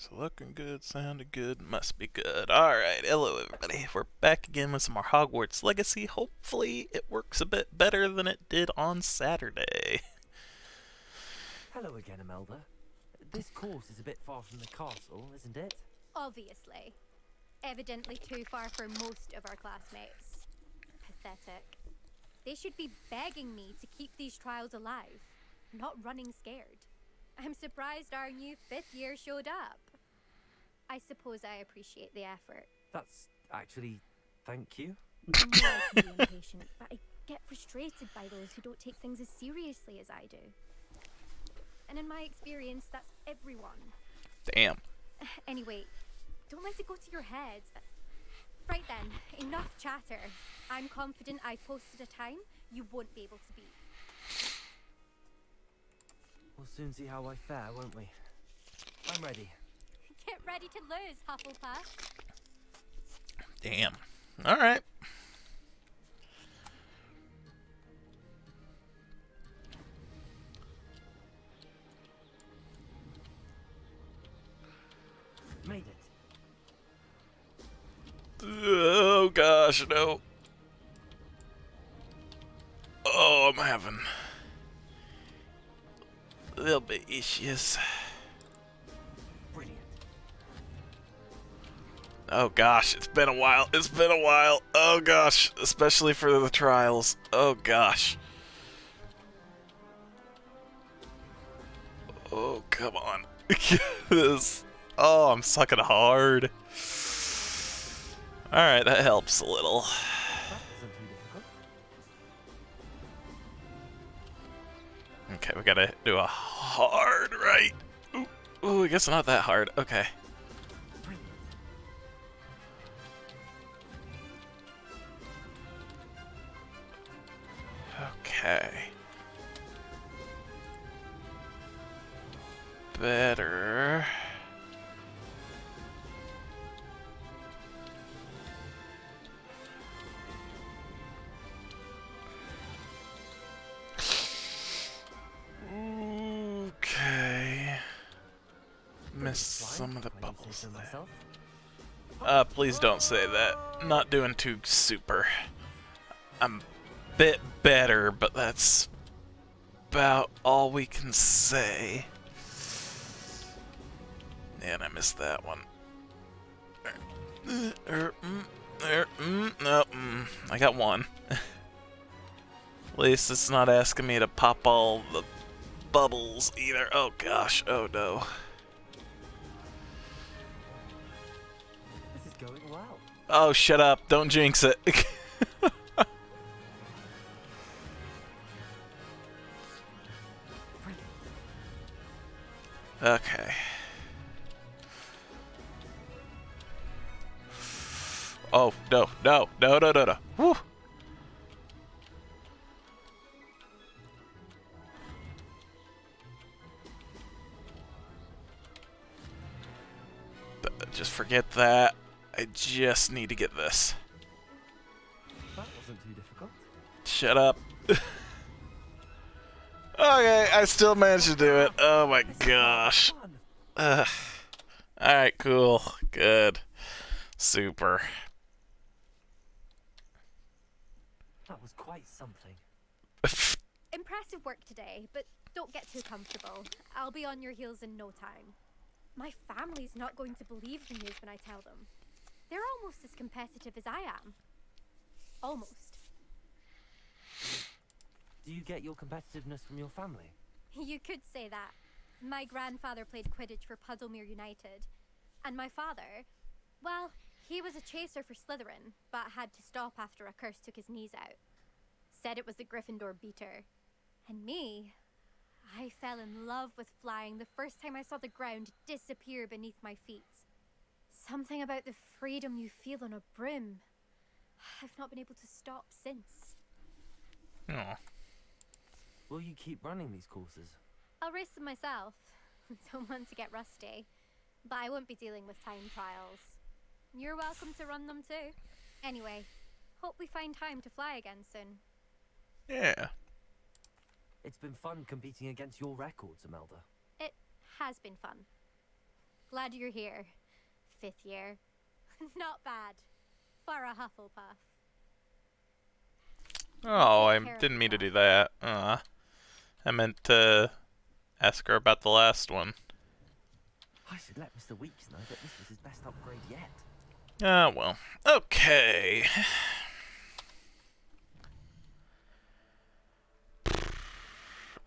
It's looking good, sounding good, must be good. Alright, hello everybody. We're back again with some more Hogwarts Legacy. Hopefully it works a bit better than it did on Saturday. Hello again, Imelda. This course is a bit far from the castle, isn't it? Obviously. Evidently too far for most of our classmates. Pathetic. They should be begging me to keep these trials alive, not running scared. I'm surprised our new 5th year showed up. I suppose I appreciate the effort. That's actually... thank you. I know I can be impatient, but I get frustrated by those who don't take things as seriously as I do. And in my experience, that's everyone. Damn. Anyway, don't let it go to your head. Right then, enough chatter. I'm confident I've posted a time you won't be able to beat. We'll soon see how I fare, won't we? I'm ready. Get ready to lose, Hufflepuff. Damn. Alright. Made it. Oh gosh, no. Oh, I'm having a little bit issues. Brilliant. Oh gosh, it's been a while. It's been a while. Oh gosh, especially for the trials. Oh gosh. Oh, come on. This. Oh, I'm sucking hard. Alright, that helps a little. That wasn't too difficult. Okay, we gotta do a hard right. Ooh, I guess not that hard. Okay. Brilliant. Okay. Better. Okay. Missed some of the bubbles there. Please don't say that. Not doing too super. I'm a bit better, but that's about all we can say. And I missed that one. Nope. I got one. At least it's not asking me to pop all the bubbles either. Oh gosh. Oh no. This is going well. Oh, shut up. Don't jinx it. Brilliant. Okay. Oh, no, no, no, no, no, no. Woo. Just forget that. I just need to get this. That wasn't too difficult. Shut up. Okay, I still managed to do it. Oh my gosh. Fun. Alright, cool. Good. Super. That was quite something. Impressive work today, but don't get too comfortable. I'll be on your heels in no time. My family's not going to believe the news when I tell them. They're almost as competitive as I am. Almost. Do you get your competitiveness from your family? You could say that. My grandfather played Quidditch for Puddlemere United. And my father, well, he was a chaser for Slytherin, but had to stop after a curse took his knees out. Said it was the Gryffindor beater. And me, I fell in love with flying the first time I saw the ground disappear beneath my feet. Something about the freedom you feel on a broom. I've not been able to stop since. Oh. Will you keep running these courses? I'll race them myself. Don't want to get rusty. But I won't be dealing with time trials. You're welcome to run them too. Anyway, hope we find time to fly again soon. Yeah. It's been fun competing against your records, Imelda. It has been fun. Glad you're here. 5th year. Not bad. For a Hufflepuff. Oh, I Take care of didn't mean to yourself. do that. I meant to ask her about the last one. I should let Mr. Weeks know that this was his best upgrade yet. Ah, well. Okay.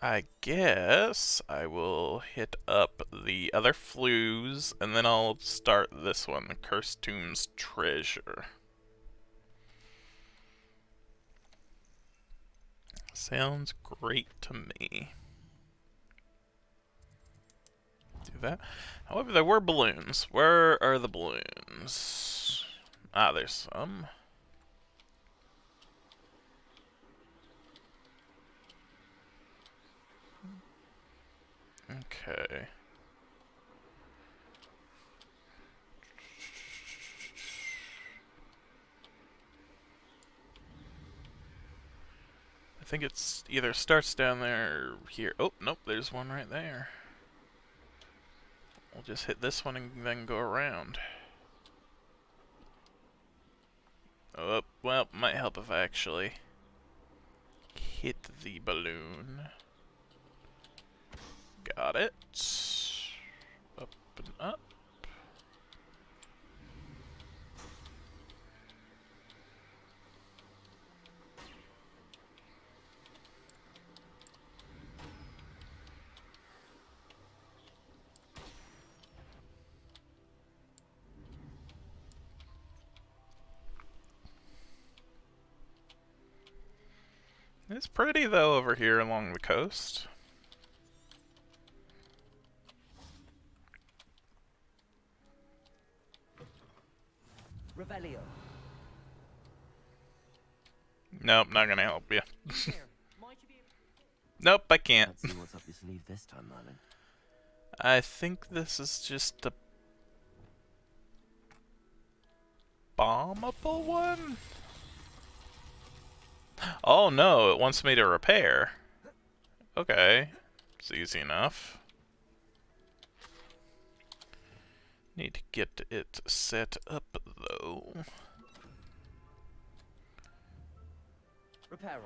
I guess I will hit up the other flues, and then I'll start this one, Cursed Tomb's Treasure. Sounds great to me. Do that. However, there were balloons. Where are the balloons? Ah, there's some. Okay. I think it's either starts down there or here. Oh, nope, there's one right there. We'll just hit this one and then go around. Oh, well, might help if I actually hit the balloon. Got it. Up and up. It's pretty, though, over here along the coast. Revelio. Nope, not gonna help you. Here, might you be able to... Nope, I can't. Let's see what's up your sleeve this time, Merlin. I think this is just a bombable one? Oh no, it wants me to repair. Okay, it's easy enough. Need to get it set up though. Reparo.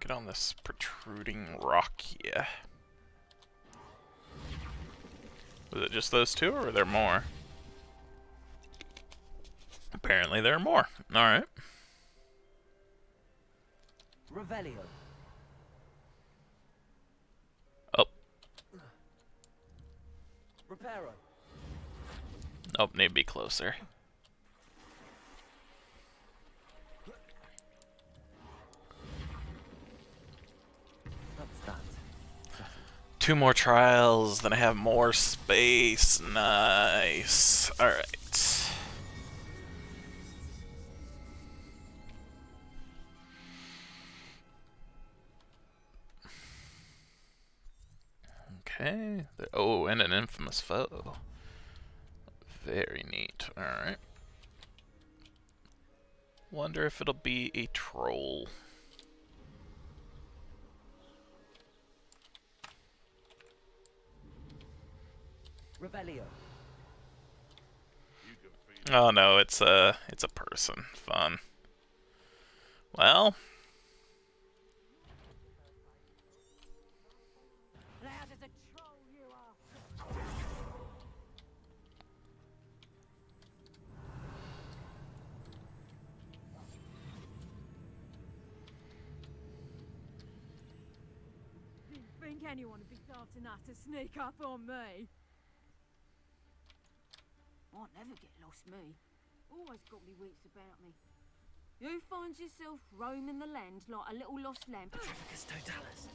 Get on this protruding rock here. Was it just those two, or are there more? Apparently there are more. Alright. Revelio. Oh. Reparo. Oh, need to be closer. That's that. Settled. 2 more trials, then I have more space. Nice. Alright. Okay. Oh, and an infamous foe. Very neat. Alright. Wonder if it'll be a troll. Revelio. Oh no, it's a person. Fun. Well, Loud as a troll you are. Didn't think anyone would be daft enough to sneak up on me. I'll never get lost, me. Always got me wits about me. You find yourself roaming the land like a little lost lamb. Petrificus totalis.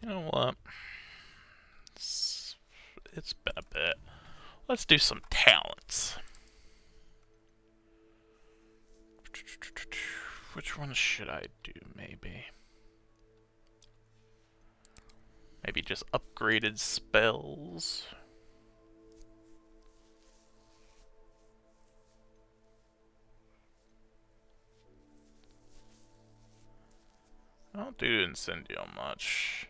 you know what? It's been a bit. Let's do some talents. Which one should I do, maybe? Maybe just upgraded spells. I don't do Incendio much.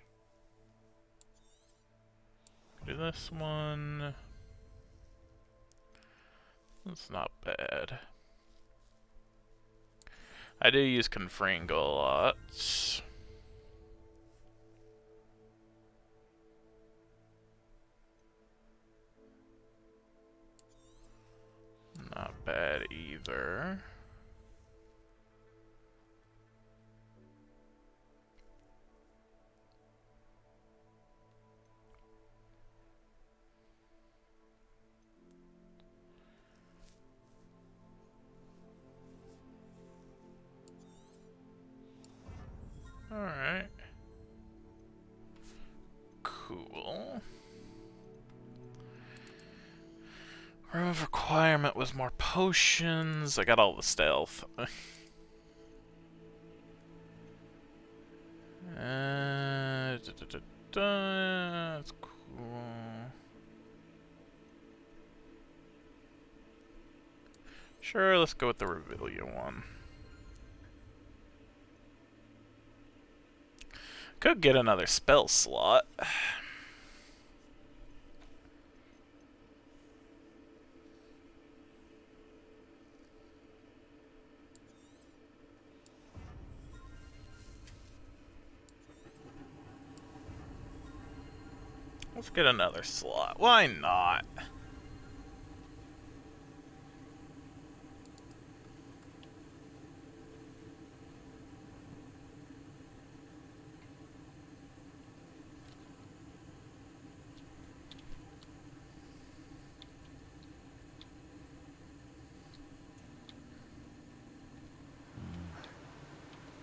Do this one. It's not bad. I do use Confringo a lot. Not bad either. Alright. Cool. Room of requirement was more potions. I got all the stealth. That's cool. Sure, let's go with the Revelia one. Could get another spell slot. Let's get another slot. Why not?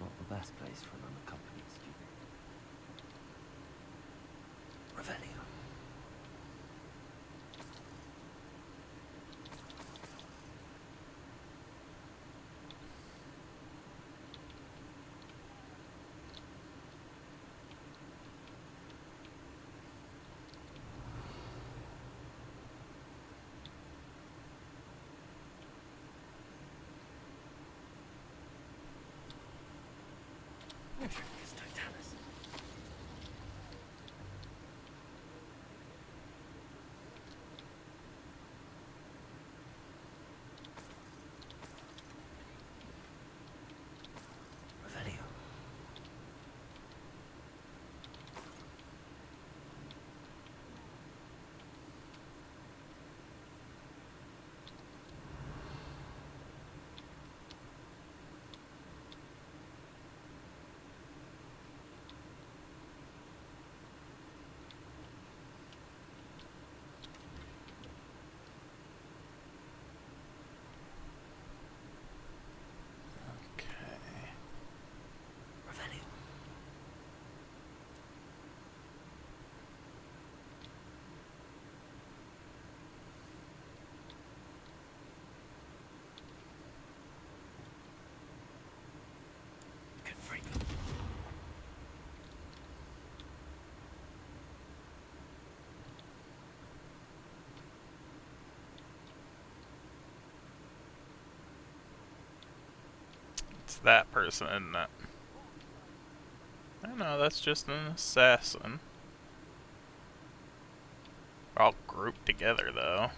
Not the best place for an unaccompanied student. Revelio. It's Totalis. Revelio. Okay. Revelio. Confringo. It's that person, isn't it? I know, that's just an assassin. We're all grouped together, though.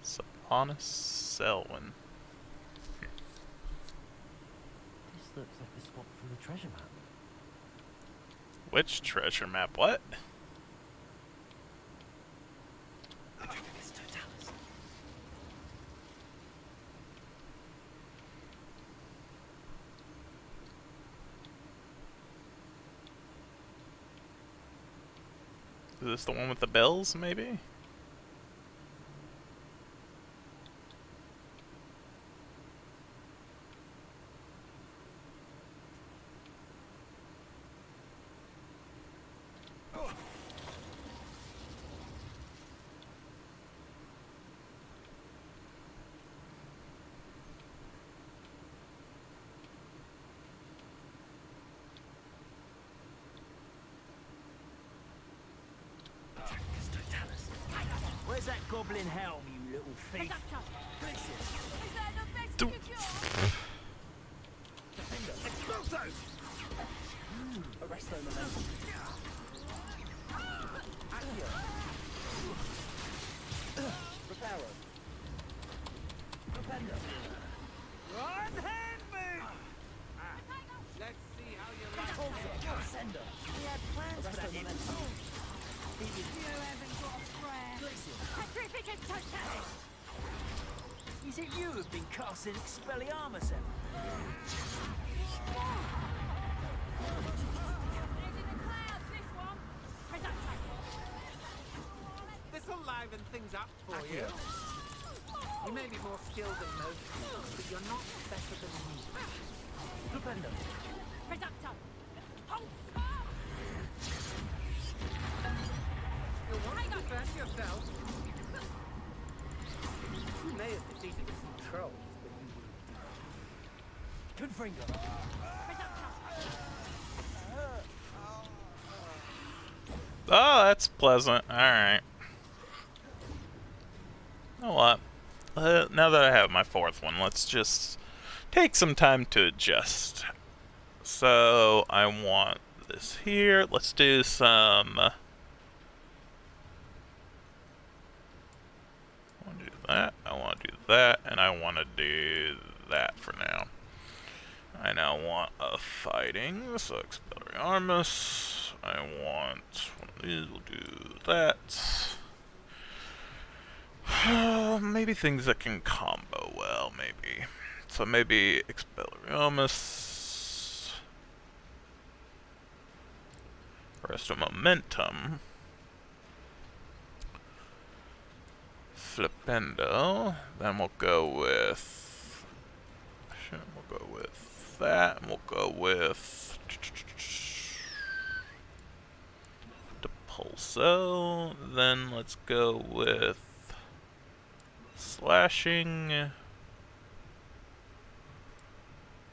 Sabonis Selwyn. This looks like the spot from the treasure map. Which treasure map? What? It's Totalis. Is this the one with the bells, maybe? Where's that goblin helm, you little thief? Is that the best Do- you got? Defender. Exploso! Arresto momentum. Accio. Reparo. Defender. Unhand me! Let's see how you like it. Descender. We had plans for that momentum. You haven't got a prayer. Petrificus totem! Is it you who've been casting Expelliarmus at me? Head in the clouds, this one. Reducto. This'll liven things up for you. You may be more skilled than most people, but you're not better than me. Defender. Reducto. Hold up! You'll want to defend yourself. You may have defeated a few trolls, but you will. Confringo. Oh, that's pleasant. Alright. You know what? Now that I have my fourth one, let's just take some time to adjust. So, I want this here. Let's do some... I want to do that, I want to do that, and I want to do that for now. I now want a fighting, so Expelliarmus. I want one of these, we'll do that. Maybe things that can combo well, maybe. So maybe Expelliarmus. Rest of momentum. Flipendo. Then we'll go with... we'll go with that, and we'll go with... Depulso. Then let's go with... Slashing...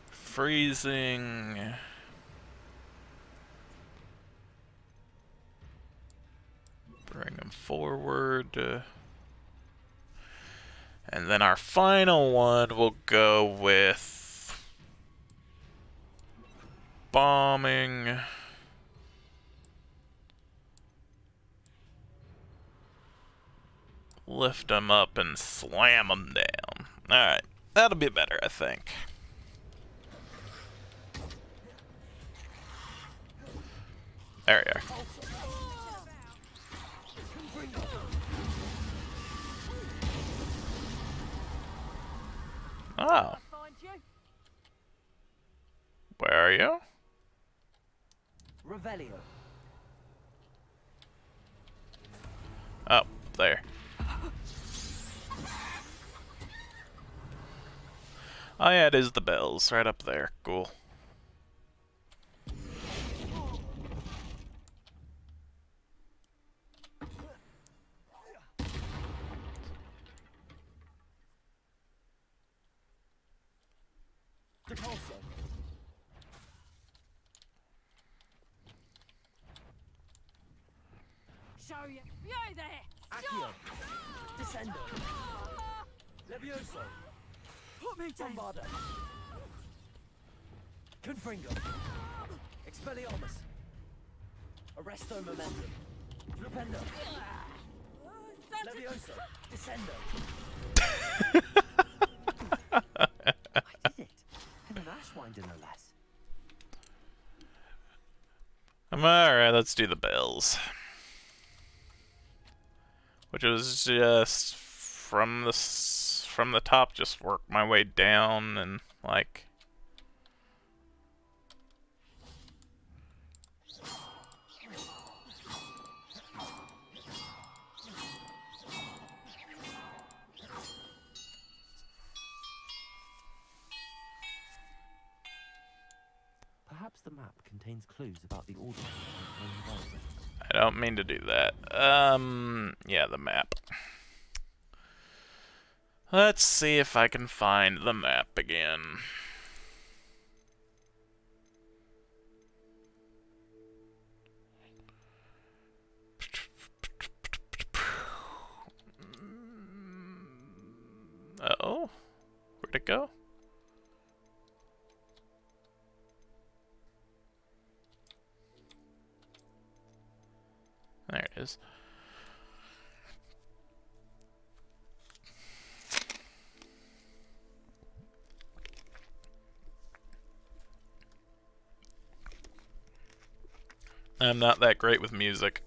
Freezing... Bring him forward... And then our final one will go with bombing. Lift them up and slam them down. Alright, that'll be better, I think. There we are. Oh. Find you. Where are you? Revelio. Oh, there. Oh yeah, it is the bells, right up there. Cool. Depulso. Show you. You there. Accio. Descendo. Levioso. Put me down. Bombarda. Confringo. Expelliarmus. Arresto momentum. Flipendo. Levioso. Descendo. I did it. And an Ashwinder no less. Alright, let's do the bells. Which was just from the top, just work my way down and like. Perhaps the map contains clues about the order. I don't mean to do that. Yeah, the map. Let's see if I can find the map again. it go? There it is. I'm not that great with music.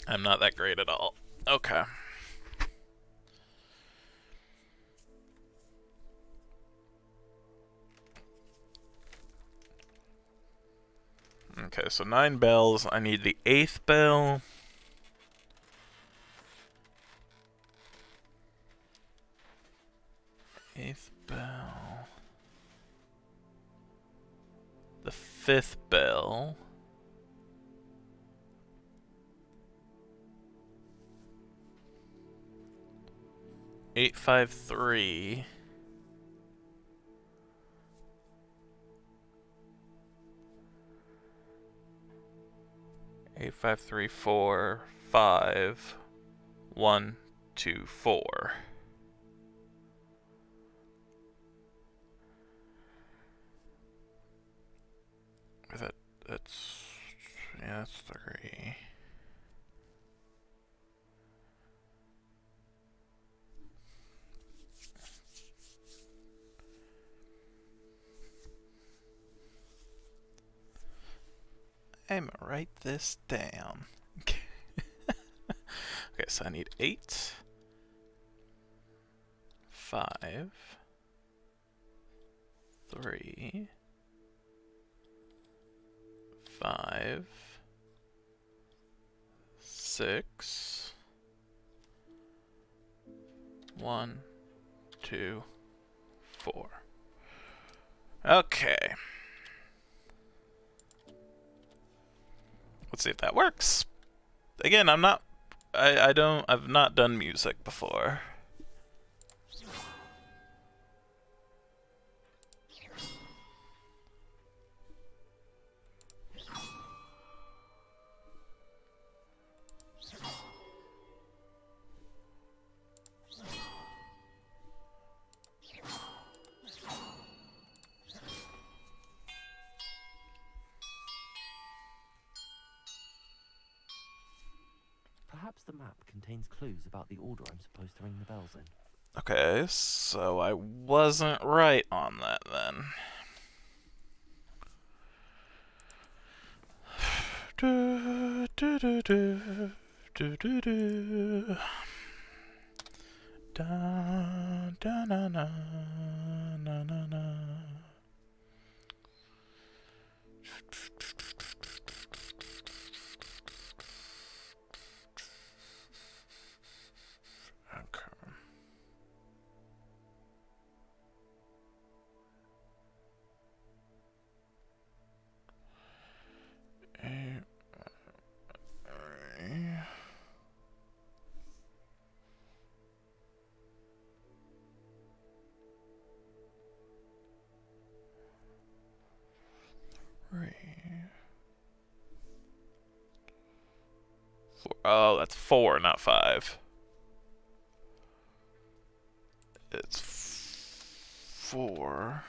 I'm not that great at all. Okay. Okay, so 9 bells. I need the 8th bell. Eighth bell. The 5th bell. Eight, 5, 3. Eight, 5, 3, 4, 5, 1, 2, 4. That's yeah, that's 3. I'm gonna write this down. Okay, so I need 8, 5, 3, 5, 6, 1, 2, 4. Okay. Let's see if that works. Again, I've not done music before. Perhaps the map contains clues about the order I'm supposed to ring the bells in. Okay, so I wasn't right on that then. Do, do, do, do, do, do, do. Da, da, na, na, na, na, na. Oh, that's 4, not 5. It's 4,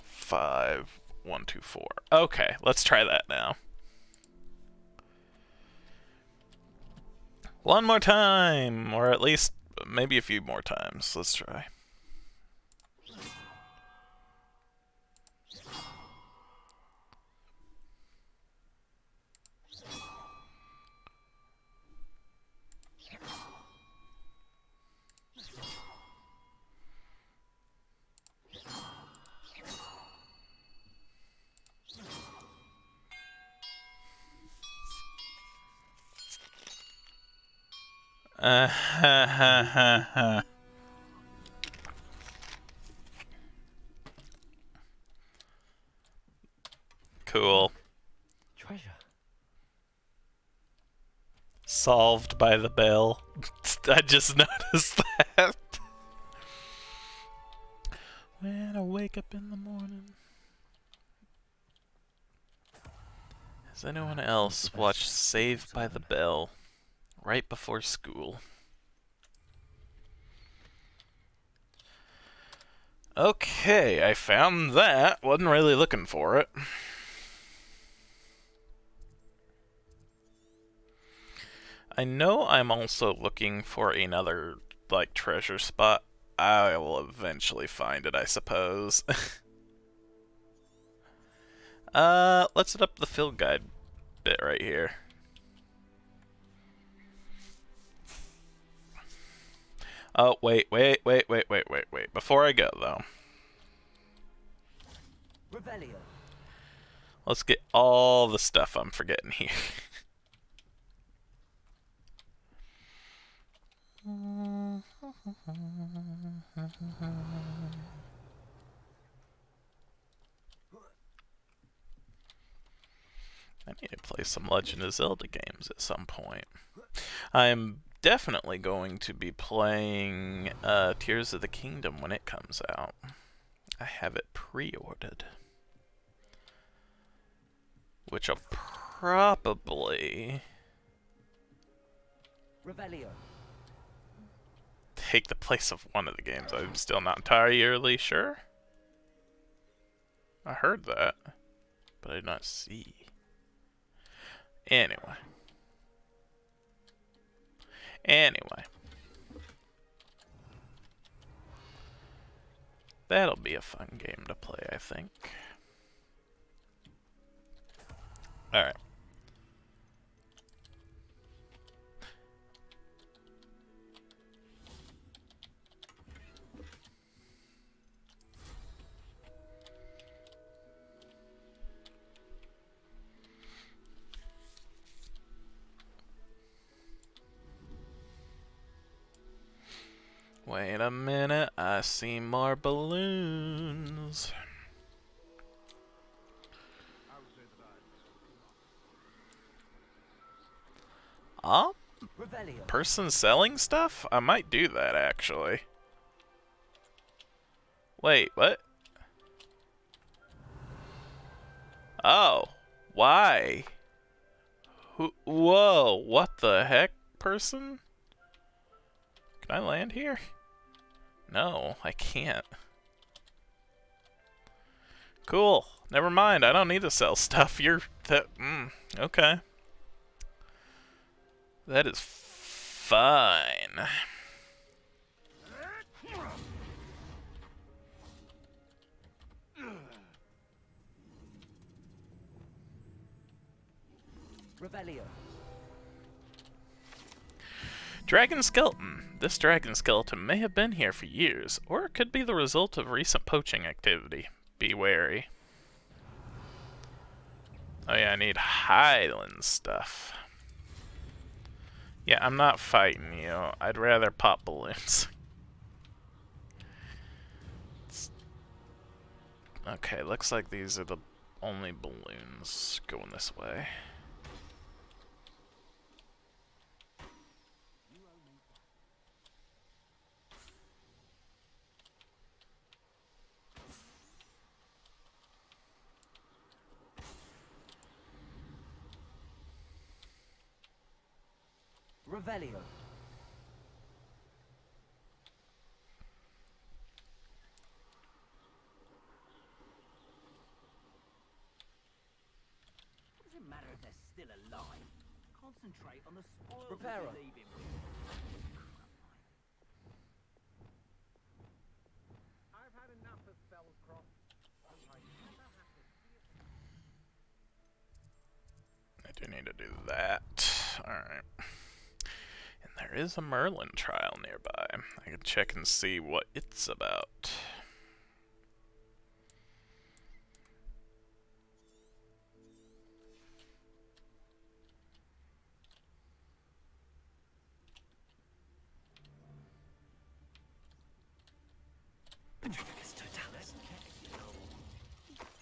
5, 1, 2, 4. Okay, let's try that now. One more time, or at least maybe a few more times. Let's try. Ha ha ha ha. Cool. Treasure. Solved by the bell. I just noticed that. When I wake up in the morning. Has anyone else watched Saved by the Bell right before school? Okay, I found that. Wasn't really looking for it. I know I'm also looking for another, like, treasure spot. I will eventually find it, I suppose. Let's set up the field guide bit right here. Oh, wait. Before I go, though. Revelio. Let's get all the stuff I'm forgetting here. I need to play some Legend of Zelda games at some point. I'm definitely going to be playing Tears of the Kingdom when it comes out. I have it pre-ordered. Which will probably Revelio. take the place of one of the games. I'm still not entirely sure. I heard that, but I did not see. Anyway. That'll be a fun game to play, I think. Alright. Wait a minute, I see more balloons. Oh? Revelio. Person selling stuff? I might do that, actually. Wait, what? Oh. Why? Whoa, what the heck, person? Can I land here? No, I can't. Cool. Never mind, I don't need to sell stuff. Okay. That is fine. Revelio. Dragon Skeleton. This dragon skeleton may have been here for years, or it could be the result of recent poaching activity. Be wary. Oh yeah, I need Highland stuff. Yeah, I'm not fighting you. I'd rather pop balloons. Okay, looks like these are the only balloons going this way. Revelio. What does it matter if they're still alive? Concentrate on the spoils Repairer. you're leaving. I've had enough of Spellcroft. I do need to do that. Alright. And there is a Merlin trial nearby. I can check and see what it's about.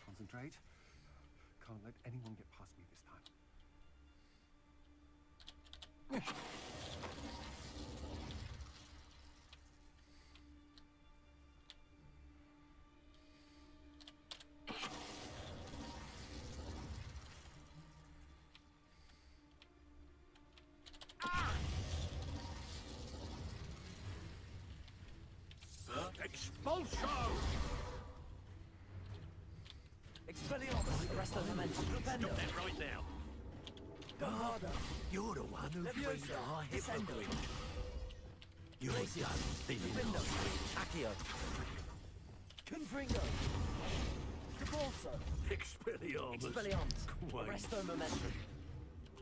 Concentrate. Can't let anyone get past me this time. Expulsion! Expelliarmus! Arresto momentum! Propendo! Stop that right now. Bombada! You're the one who freed our hippogriff. You ain't done thinning Profindo! of Accio! Confringo! Deborso! Expelliarmus. Expelliarmus! Quaid. Arresto momentum!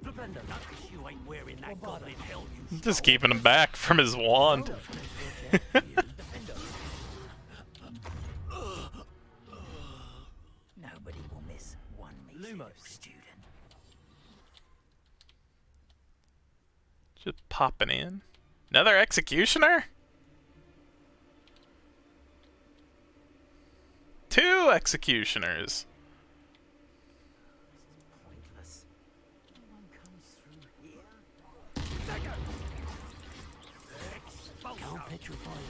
Propendo! Notice you ain't wearing that Bombada. goblin helm you Just keeping him back from his wand. Defendo! Nobody will miss one measly Lumos. student. Just popping in. Another executioner? 2 executioners. Pointless. No one comes through here. Go petrify.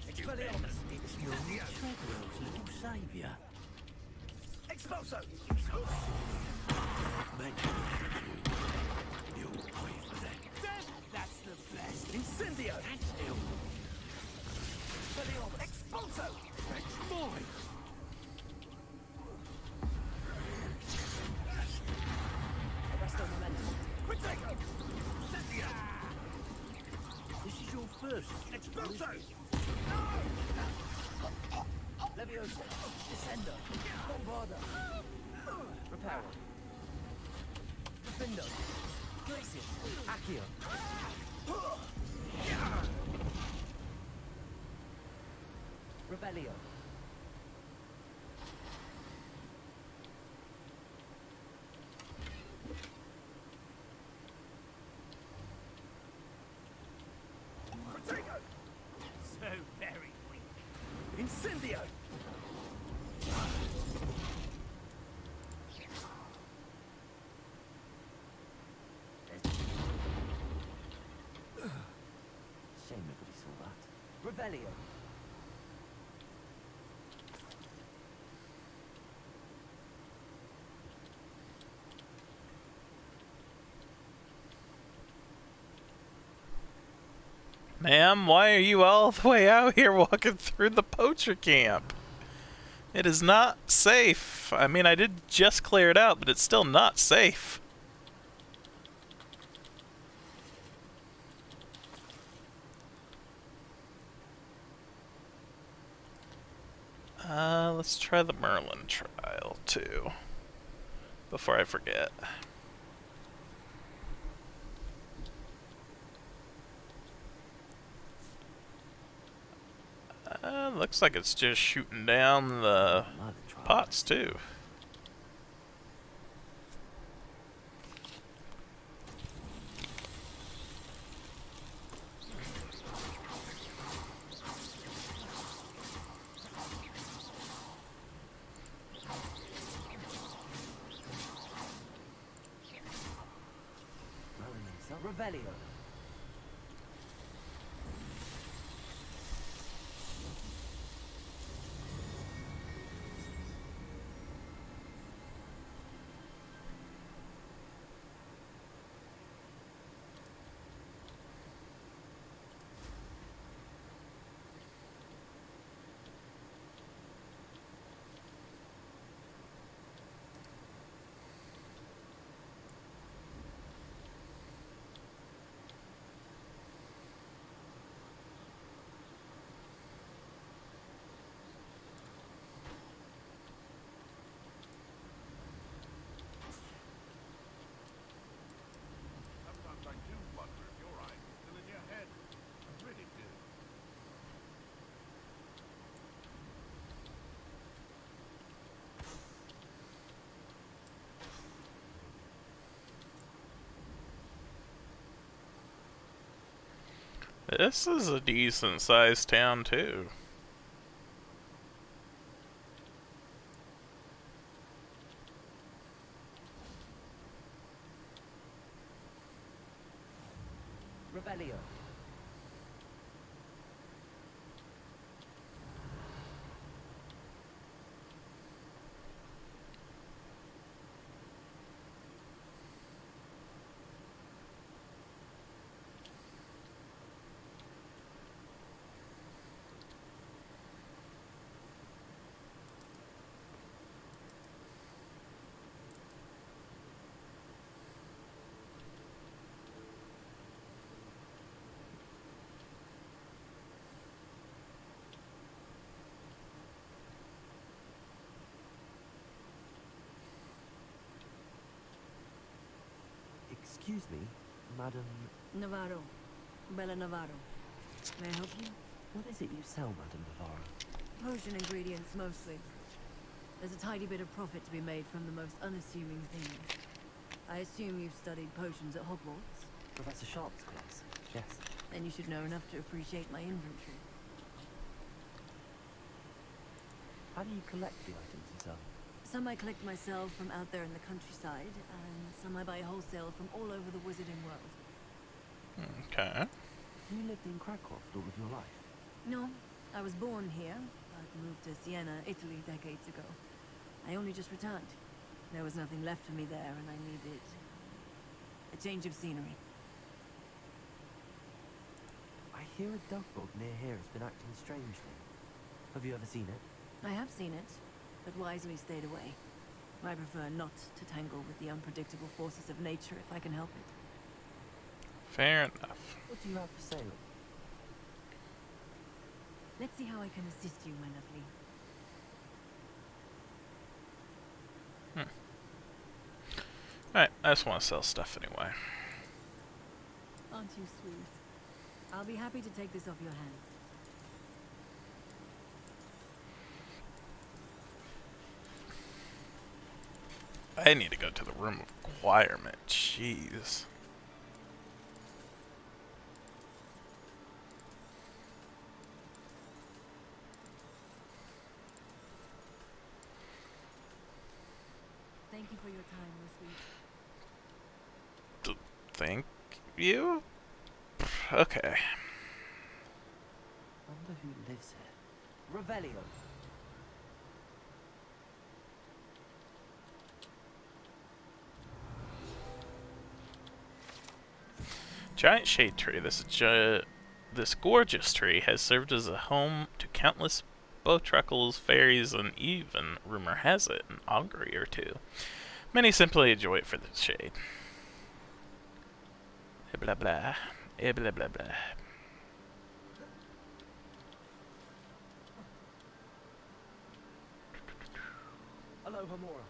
Expelliarmus! It's your Treadwell's little saviour. Expulso! Magic. You'll pay for that. That's the best! Incendio! That's ill. Expelliarmus! Expulso! That's mine. Arresto momentum! Quinteco! This is your first. Expulso! Leviosa! Descendo! Bombarda! Reparo! Profindo! Glacius! Accio! Revelio! So very weak. Incendio! Shame nobody saw that. Revelio! Ma'am, why are you all the way out here walking through the poacher camp? It is not safe. I mean, I did just clear it out, but it's still not safe. Let's try the Merlin trial, too. Before I forget. Looks like it's just shooting down the pots, too. Merlin himself. Revelio! Sometimes I do wonder if your eyes are still in your head. I really do. This is a decent sized town, too. Revelio! Excuse me, Madam... Navarro. Bella Navarro. May I help you? What is it you sell, Madam Navarro? Potion ingredients, mostly. There's a tidy bit of profit to be made from the most unassuming things. I assume you've studied potions at Hogwarts? Professor Sharp's class, yes. Then you should know enough to appreciate my inventory. How do you collect the items you sell? Some I collect myself from out there in the countryside, and some I buy wholesale from all over the wizarding world. Okay. You lived in Krakow all of your life? No, I was born here, but moved to Siena, Italy decades ago. I only just returned. There was nothing left for me there, and I needed a change of scenery. I hear a dog bug near here has been acting strangely. Have you ever seen it? I have seen it, but wisely stayed away. I prefer not to tangle with the unpredictable forces of nature if I can help it. Fair enough. What do you have for sale? Let's see how I can assist you, my lovely. Alright, I just want to sell stuff anyway. Aren't you sweet? I'll be happy to take this off your hands. I need to go to the room of requirement. Jeez. Thank you for your time, my sweet. Thank you? Okay. Wonder who lives here. Revelio. Giant shade tree. This gorgeous tree has served as a home to countless bowtruckles, fairies, and even, rumor has it, an augury or two. Many simply enjoy it for the shade. Blah blah. Blah blah blah. Hello, Hamora.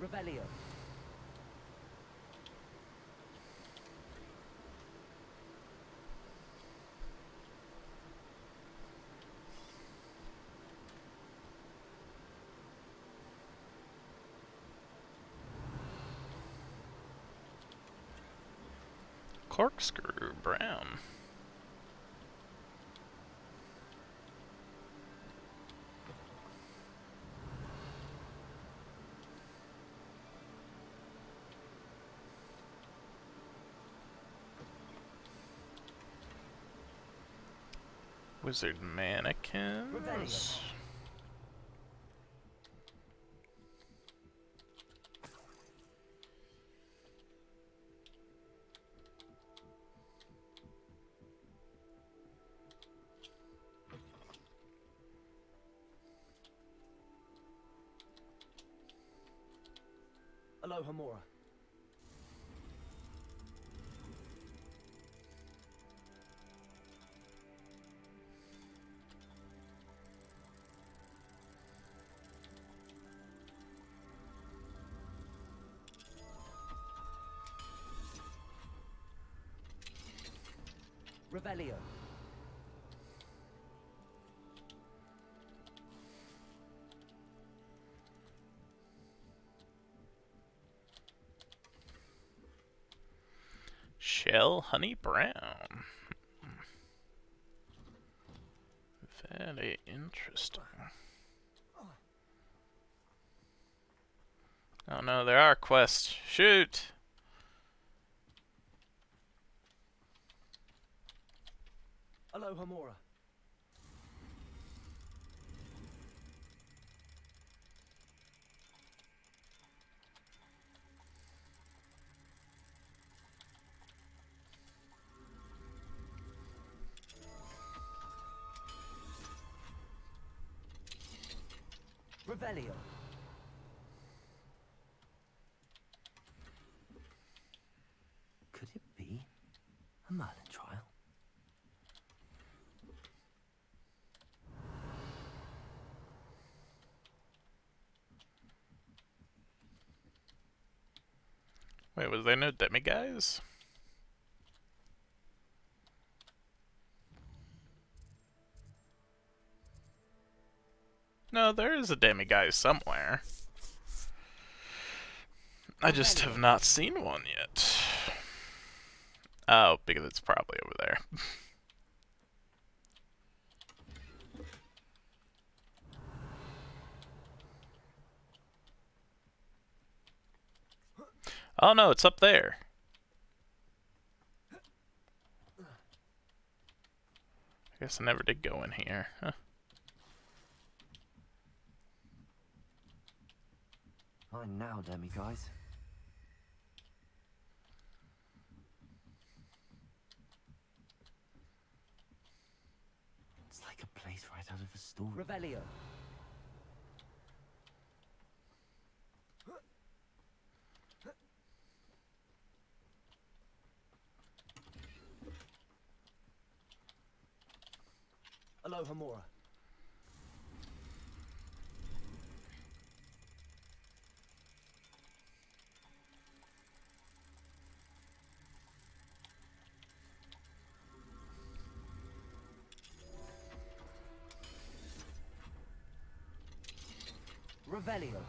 Revelio. Corkscrew brown. Wizard mannequins. Hello, Hamora. Revelio. Shell honey brown. Very interesting. Oh no, there are quests. Shoot! Hello, Hamora. Revelio. Could it be a Merlin trial? Wait, was there no demiguise? No, there is a demiguise somewhere. I just have not seen one yet. Oh, because it's probably over there. Oh no, it's up there. I guess I never did go in here. Huh. Mine now, Demi, guys. It's like a place right out of a story. Revelio. Aloha Mora. Revelio.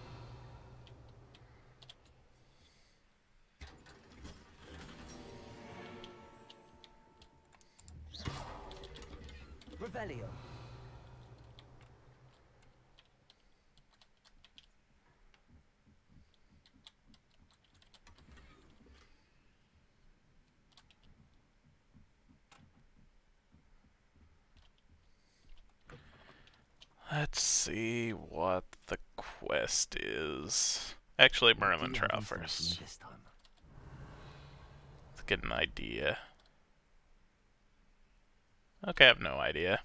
Revelio. Let's see what the quest is. Actually, Merlin Do you have trial in store for me first. this time? Let's get an idea. Okay, I have no idea.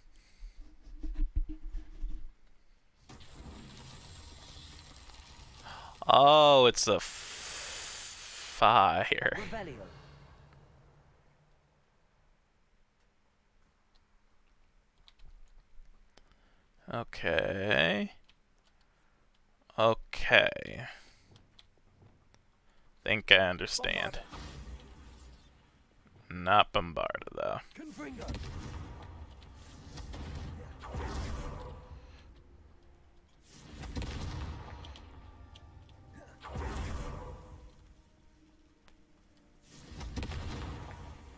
Oh, it's a fire. Revelio. Okay. Okay. Think I understand. Not Bombarda, though. Confringo.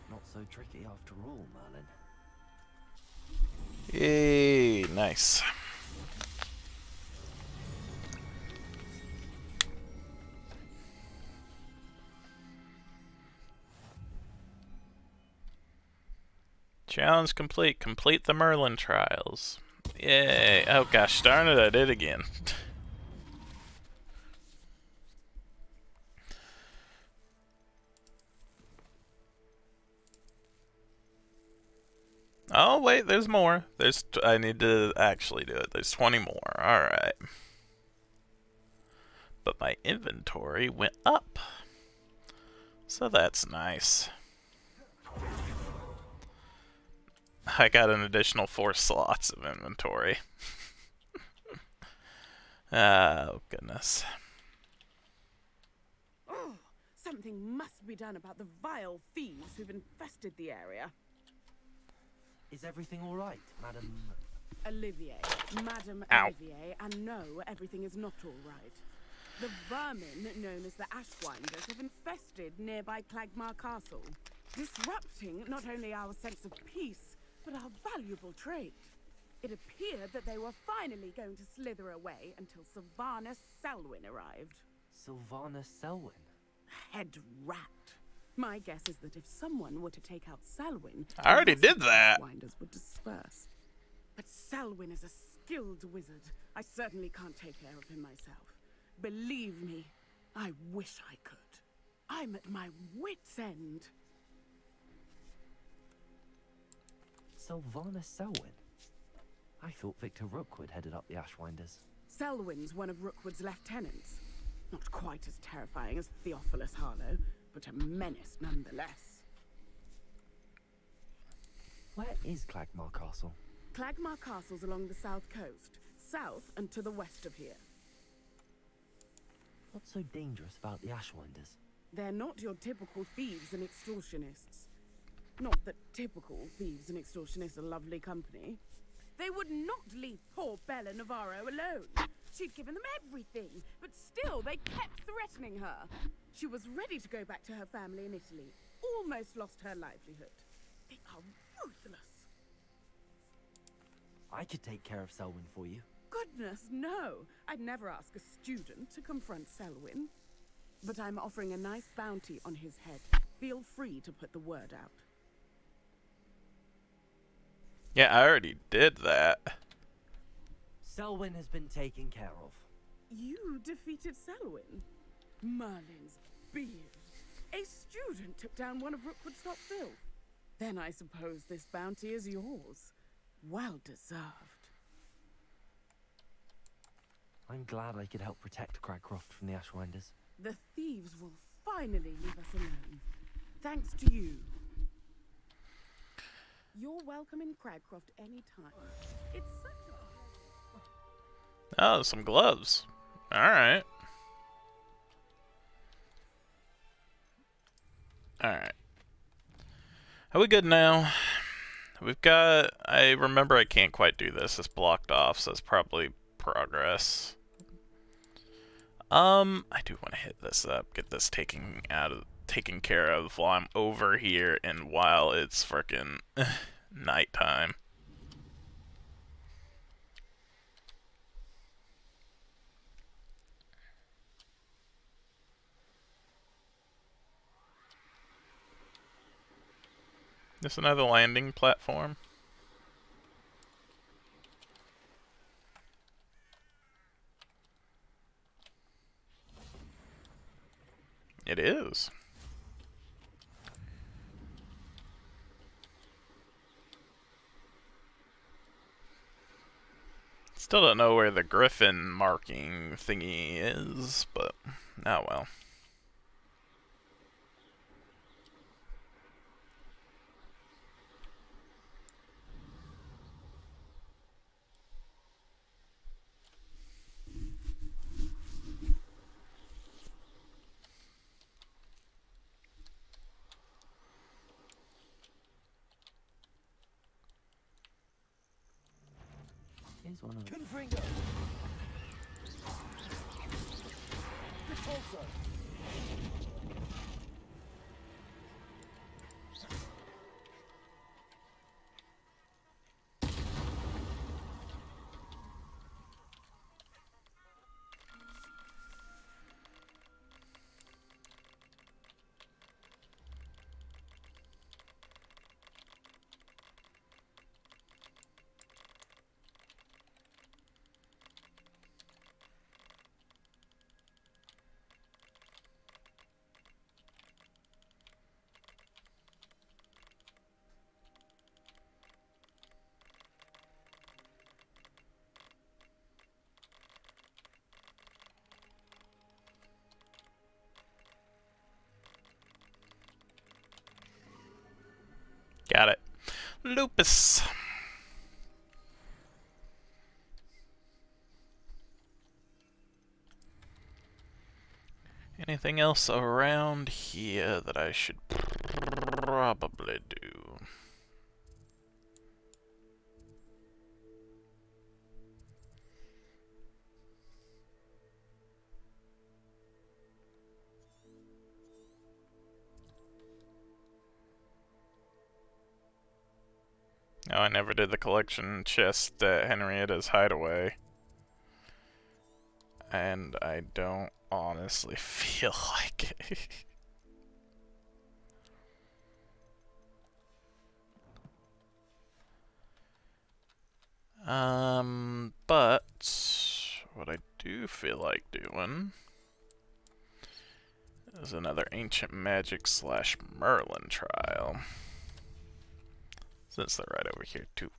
Not so tricky after all, Merlin. Yay, nice. Challenge complete. Complete the Merlin trials. Yay. Oh gosh darn it, I did again. Oh wait, there's more. I need to actually do it. There's 20 more. Alright. But my inventory went up. So that's nice. I got an additional 4 slots of inventory. Oh, goodness. Oh, something must be done about the vile thieves who've infested the area. Is everything all right, Madam? Olivier, Madame Ow. Olivier, and no, everything is not all right. The vermin known as the Ashwinders have infested nearby Clagmar Castle, disrupting not only our sense of peace, but our valuable trade. It appeared that they were finally going to slither away until Sylvanas Selwyn arrived. Sylvana Selwyn. Head rat. My guess is that if someone were to take out Selwyn, I already the rest did of the that. Ashwinders would disperse. But Selwyn is a skilled wizard. I certainly can't take care of him myself. Believe me, I wish I could. I'm at my wit's end. Sylvana Selwyn. I thought Victor Rookwood headed up the Ashwinders. Selwyn's one of Rookwood's lieutenants. Not quite as terrifying as Theophilus Harlow, but a menace nonetheless. Where is Clagmar Castle? Clagmar Castle's along the south coast, south and to the west of here. What's so dangerous about the Ashwinders? They're not your typical thieves and extortionists. Not that typical thieves and extortionists are lovely company. They would not leave poor Bella Navarro alone. She'd given them everything, but still they kept threatening her. She was ready to go back to her family in Italy, almost lost her livelihood. They are ruthless. I could take care of Selwyn for you. Goodness, no. I'd never ask a student to confront Selwyn. But I'm offering a nice bounty on his head. Feel free to put the word out. Yeah, I already did that. Selwyn has been taken care of. You defeated Selwyn? Merlin's beard. A student took down one of Rookwood's top filth. Then I suppose this bounty is yours. Well deserved. I'm glad I could help protect Cragcroft from the Ashwinders. The thieves will finally leave us alone. Thanks to you. You're welcome in Cragcroft anytime. It's such a... Oh, some gloves. Alright. Alright. Are we good now? We've got... I remember I can't quite do this. It's blocked off, so it's probably progress. I do want to hit this up, get this taken care of while I'm over here and while it's frickin' nighttime. This another landing platform? It is. Still don't know where the griffin marking thingy is, but oh well. Here's one of them. Confringo! Repulsor! Got it. Lupus. Anything else around here that I should probably do? Oh, I never did the collection chest at Henrietta's hideaway. And I don't honestly feel like it. But what I do feel like doing is another Ancient Magic / Merlin trial. Since they're right over here too.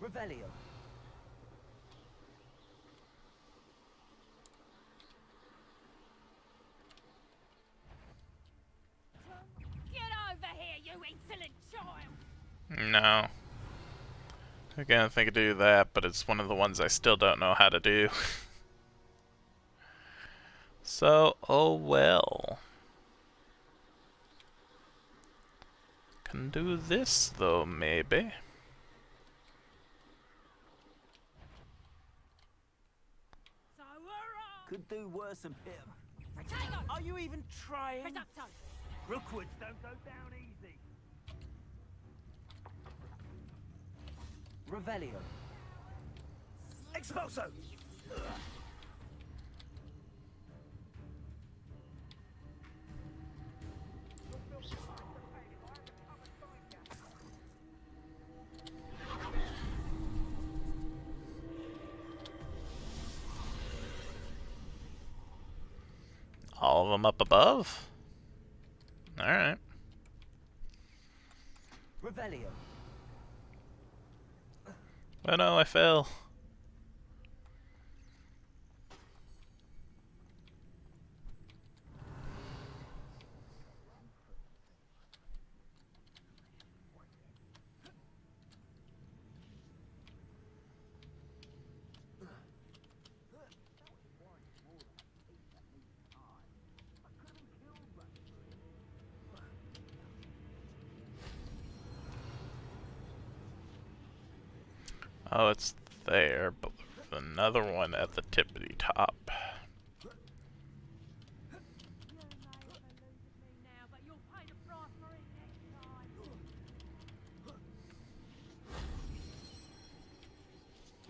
Revelio. Get over here, you insolent child! No. Again, I think I do that, but it's one of the ones I still don't know how to do. So, oh well. Can do this though, maybe. Could do worse than him. Are you even trying? Rookwoods don't go down easy. Revelio. Expulso! All of them up above? Alright. Revelio. Oh no, I fell. Oh, it's there, but there's another one at the tippity top.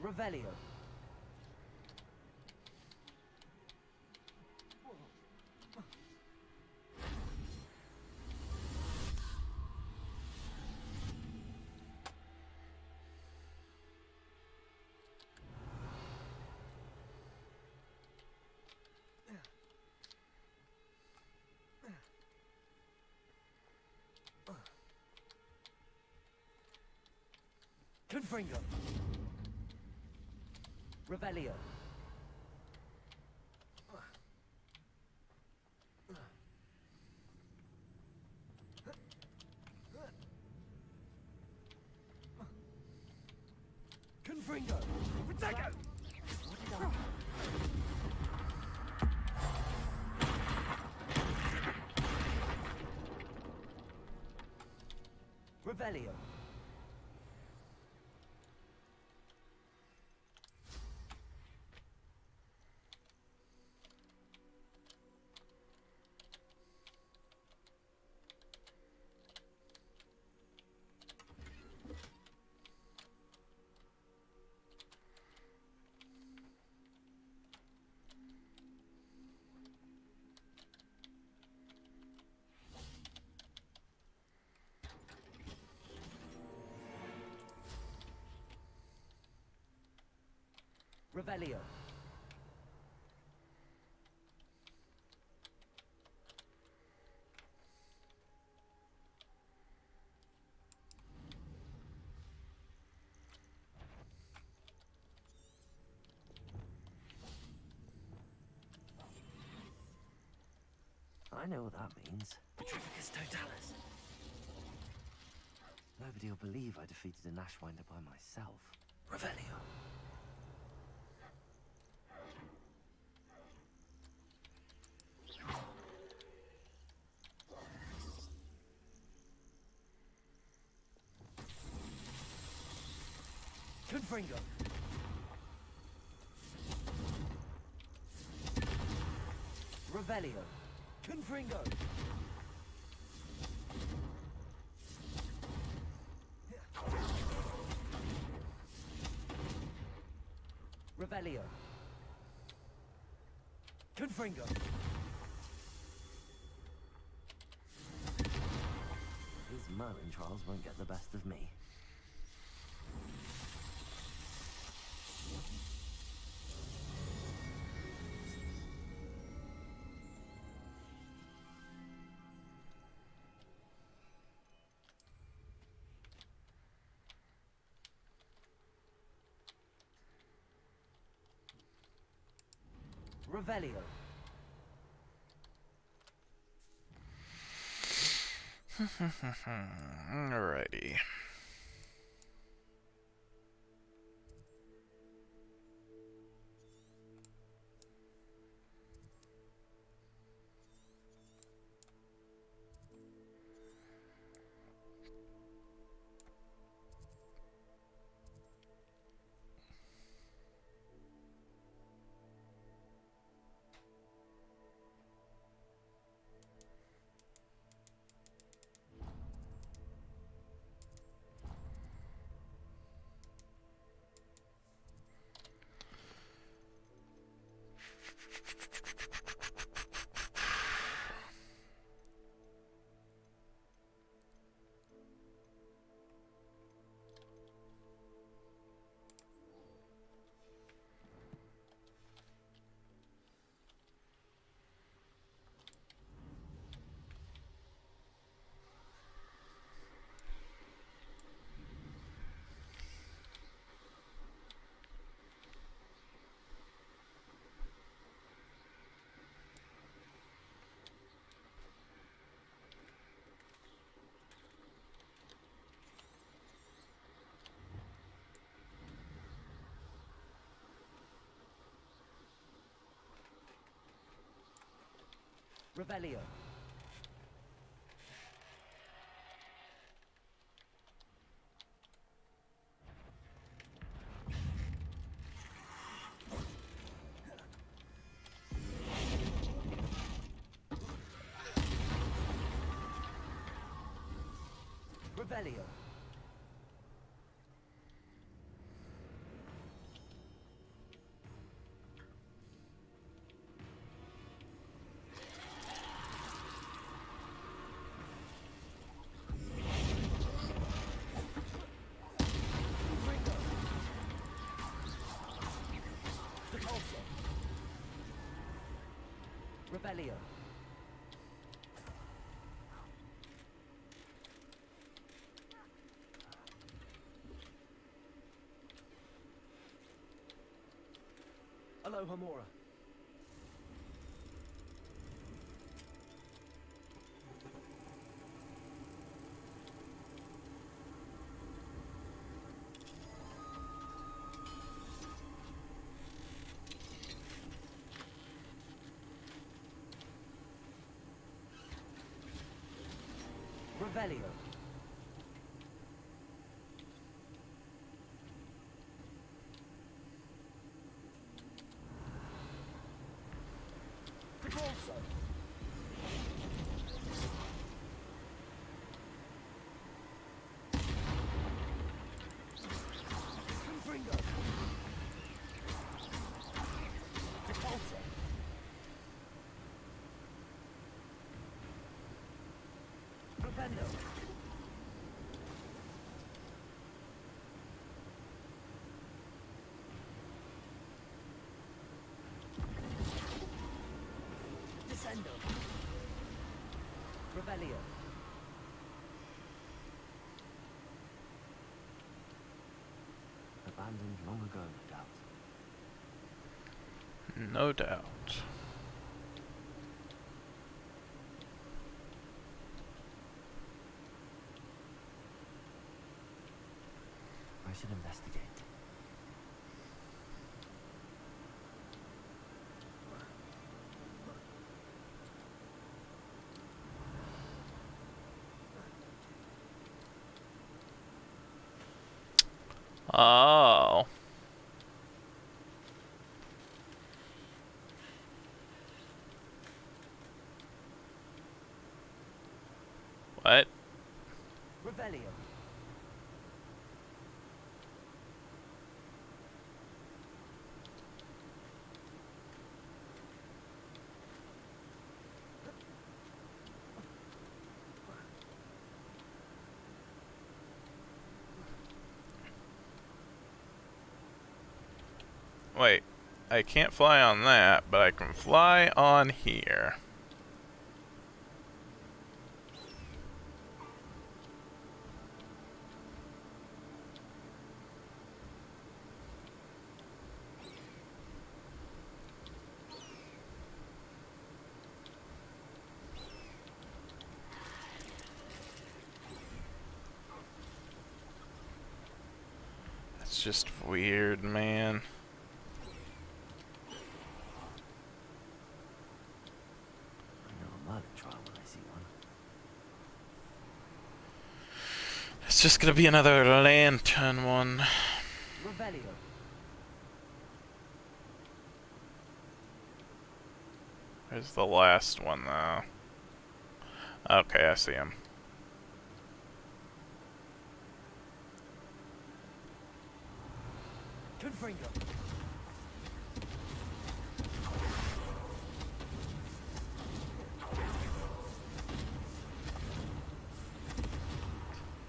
Revelio. Confringo. Revelio. Confringo. Protego. Revelio. Revelio. I know what that means. Petrificus totalis. Nobody will believe I defeated an Ashwinder by myself. Revelio. Confringo. Revelio. Confringo. Revelio. Confringo. These Merlin trials won't get the best of me. Revelio. Alrighty. Revelio. Revelio. Revelio. Aloha Mora. Revelio. Repulso. Confringo. Repulso. Propendo. Descendo. Revelio. Abandoned long ago, no doubt. No doubt. I should investigate. Oh. What? Revelio. Wait. I can't fly on that, but I can fly on here. just weird, man. I know a murder trial when I see one. It's just gonna be another lantern one. Revelio. Where's the last one, though? Okay, I see him. Confringo.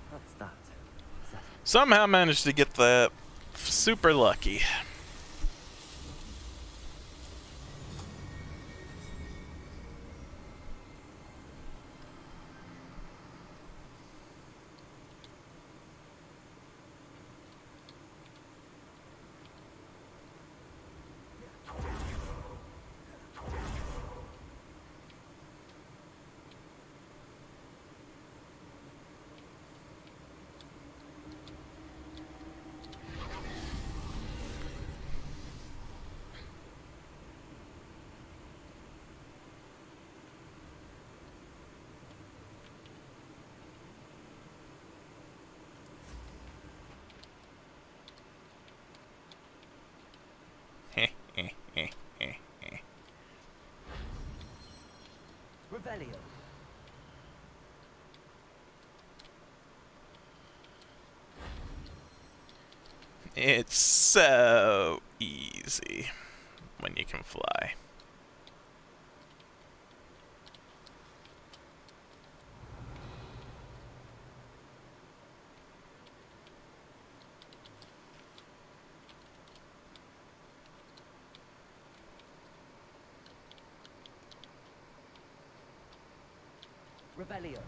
What's that? Somehow managed to get that super lucky. Revelio. It's so easy when you can fly. Revelio.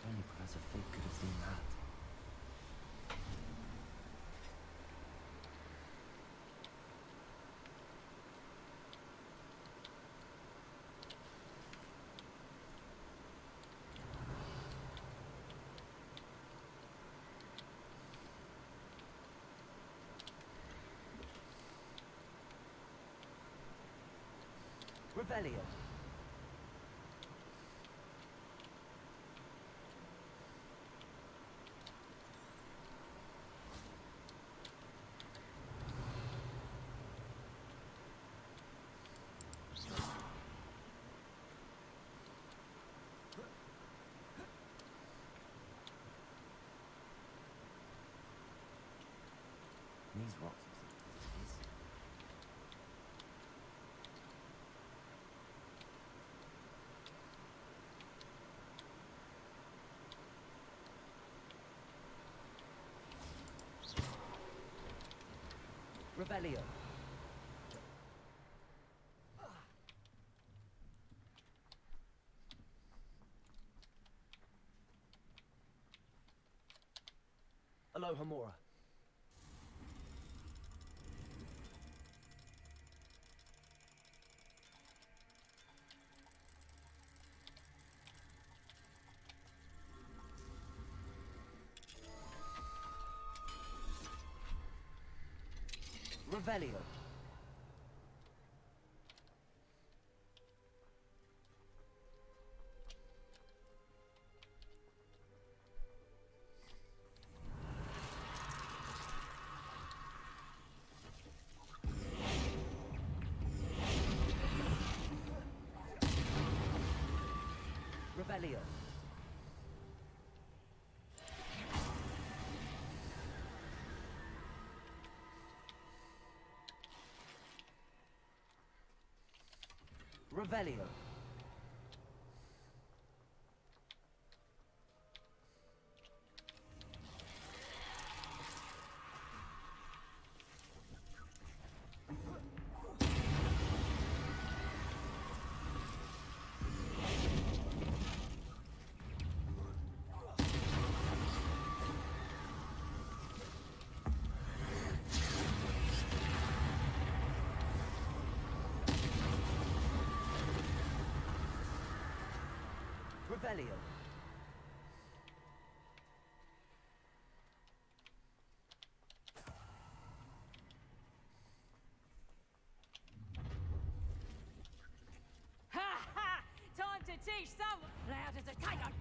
Only Professor Fig could have seen that. Revelio. These rocks are some Revelio. Alohomora. Revelio. Revelio. Revelio. Revelio. Ha ha! Time to teach someone how to take a...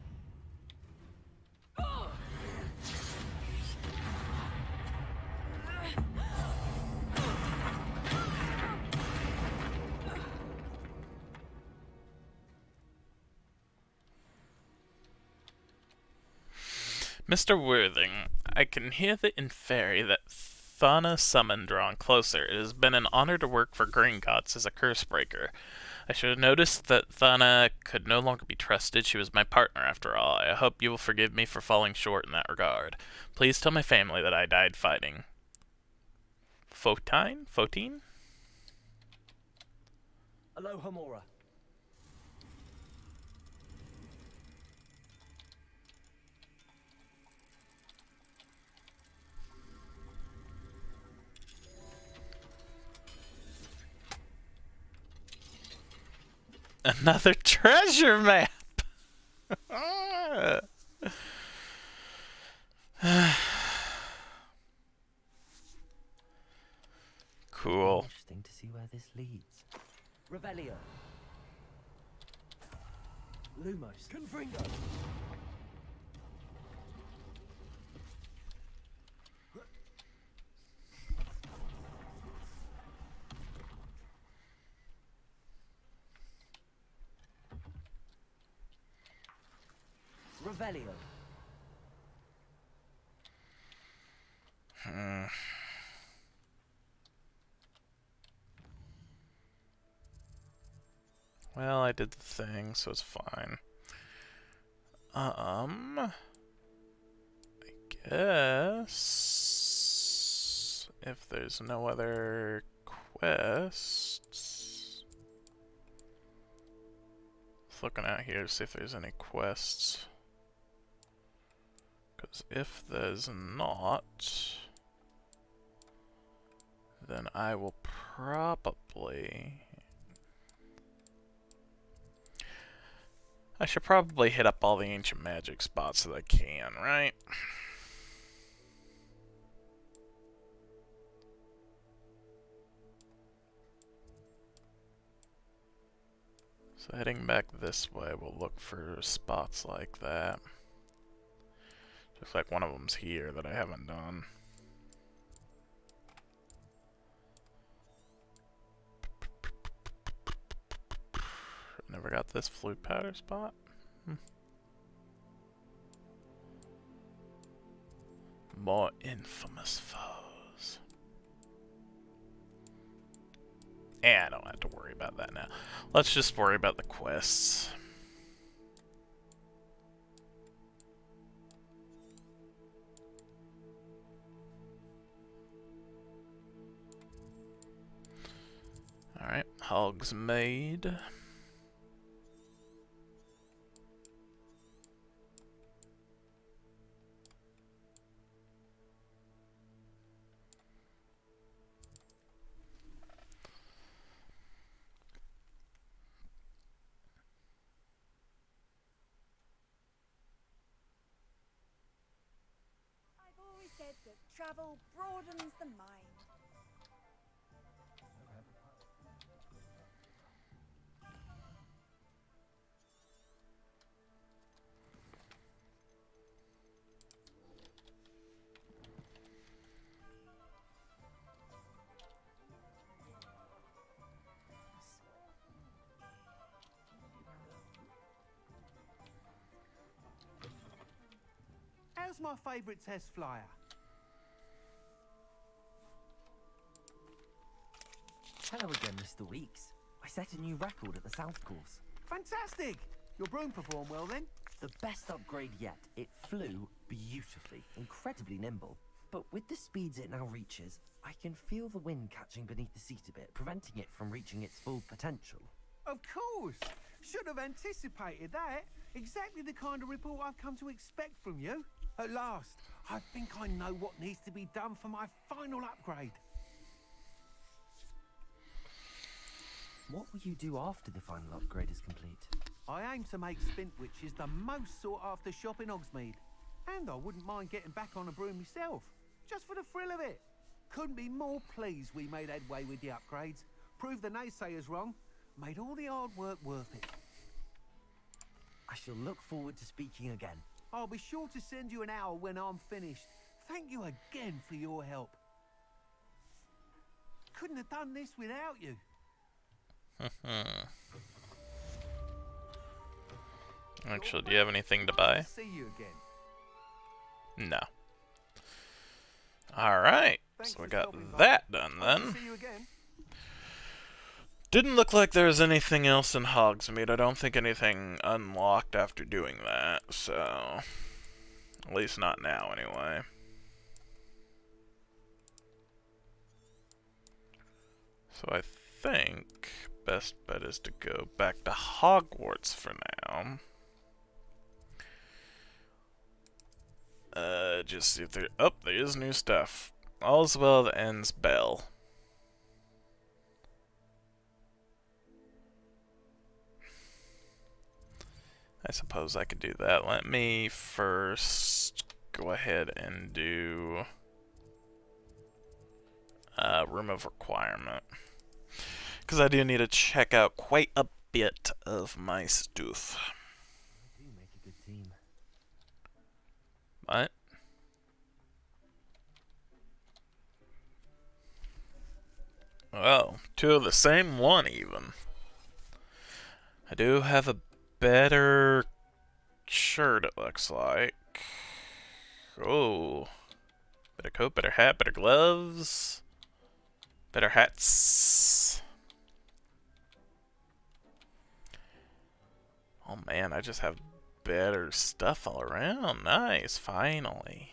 Mr. Worthing, I can hear the inferi that Thana summoned drawn closer. It has been an honor to work for Gringotts as a curse breaker. I should have noticed that Thana could no longer be trusted. She was my partner, after all. I hope you will forgive me for falling short in that regard. Please tell my family that I died fighting. Fotine? Fotine? Aloha Mora. Another treasure map! Cool. Interesting to see where this leads. Revelio. Lumos. Confringo. Revelio. Well, I did the thing, so it's fine. I guess if there's no other quests. Just looking out here to see if there's any quests. Because if there's not, then I will probably... I should probably hit up all the ancient magic spots that I can, right? So heading back this way, we'll look for spots like that. Looks like one of them's here that I haven't done. Never got this flute powder spot. More infamous foes. I don't have to worry about that now. Let's just worry about the quests. Alright, Hogsmeade. I've always said that travel broadens the mind. How's my favourite test flyer? Hello again, Mr. Weeks. I set a new record at the South Course. Fantastic! Your broom performed well then? The best upgrade yet. It flew beautifully, incredibly nimble. But with the speeds it now reaches, I can feel the wind catching beneath the seat a bit, preventing it from reaching its full potential. Of course! Should have anticipated that. Exactly the kind of report I've come to expect from you. At last, I think I know what needs to be done for my final upgrade. What will you do after the final upgrade is complete? I aim to make Spintwitches the most sought after shop in Hogsmeade. And I wouldn't mind getting back on a broom myself, just for the thrill of it. Couldn't be more pleased we made headway with the upgrades. Proved the naysayers wrong. Made all the hard work worth it. I shall look forward to speaking again. I'll be sure to send you an hour when I'm finished. Thank you again for your help. Couldn't have done this without you. Actually, do you have anything to buy? See you again. No. Alright, so we got that done then. See you again. Didn't look like there was anything else in Hogsmeade. I don't think anything unlocked after doing that, so... At least not now, anyway. So I think best bet is to go back to Hogwarts for now. Just see if there... Oh, there is new stuff. All's well that ends Bell. I suppose I could do that. Let me first go ahead and do Room of Requirement. Because I do need to check out quite a bit of my stuff. You do make a good team. What? Oh, two of the same one even. I do have a better shirt, it looks like. Oh. Better coat, better hat, better gloves. Better hats. Oh man, I just have better stuff all around. Nice, finally.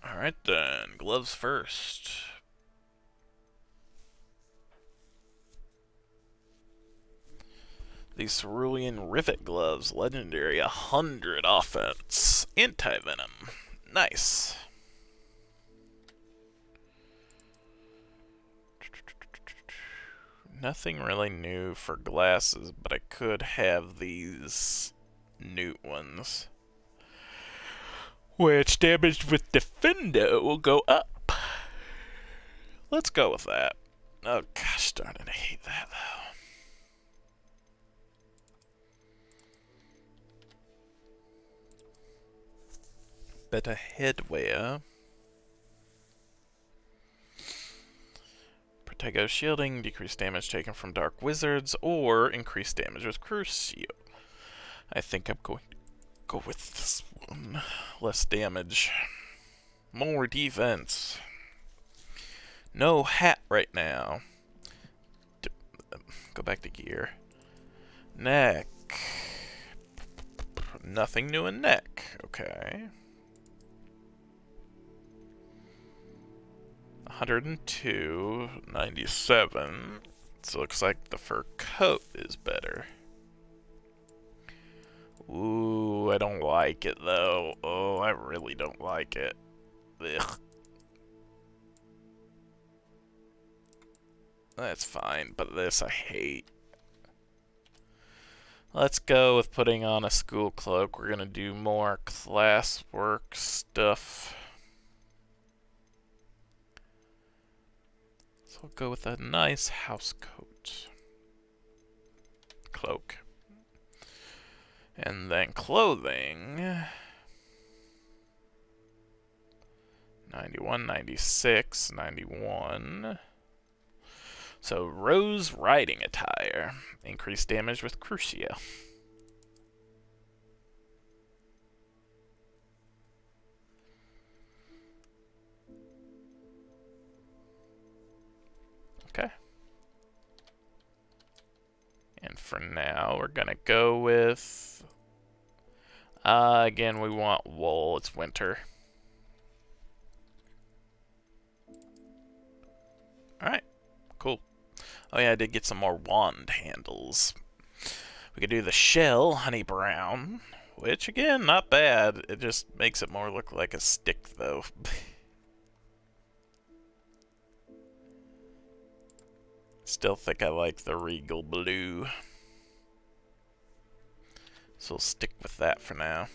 Alright then, gloves first. The Cerulean Rivet Gloves, legendary, 100 offense, anti-venom. Nice. Nothing really new for glasses, but I could have these newt ones. Which damage with Defendo will go up. Let's go with that. Oh gosh darn it, I hate that though. Better headwear. Protego shielding, decrease damage taken from dark wizards, or increase damage with Crucio. I think I'm going to go with this one. Less damage. More defense. No hat right now. Go back to gear. Neck. Nothing new in neck. Okay. 102, 97. So it looks like the fur coat is better. Ooh, I don't like it though. Oh, I really don't like it. Ugh. That's fine, but this I hate. Let's go with putting on a school cloak. We're gonna do more classwork stuff. So we'll go with a nice house coat. Cloak. And then clothing. 91, 96, 91. So Rose riding attire. Increased damage with Crucio. Okay. And for now, we're gonna go with... again, we want wool. It's winter. Alright. Cool. Oh yeah, I did get some more wand handles. We could do the shell, honey brown. Which, again, not bad. It just makes it more look like a stick, though. Still think I like the regal blue. So we'll stick with that for now.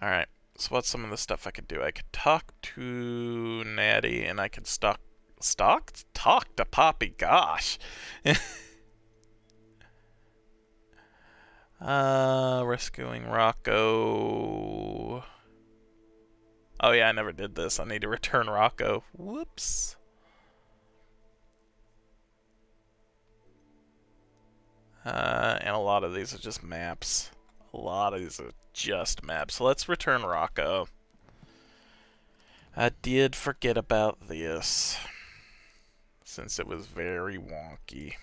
Alright, so what's some of the stuff I could do? I could talk to Natty, and I could talk to Poppy, gosh. Rescuing Rocco. Oh yeah, I never did this. I need to return Rocco. Whoops. And a lot of these are just maps. A lot of these are just maps. So let's return Rocco. I did forget about this, since it was very wonky.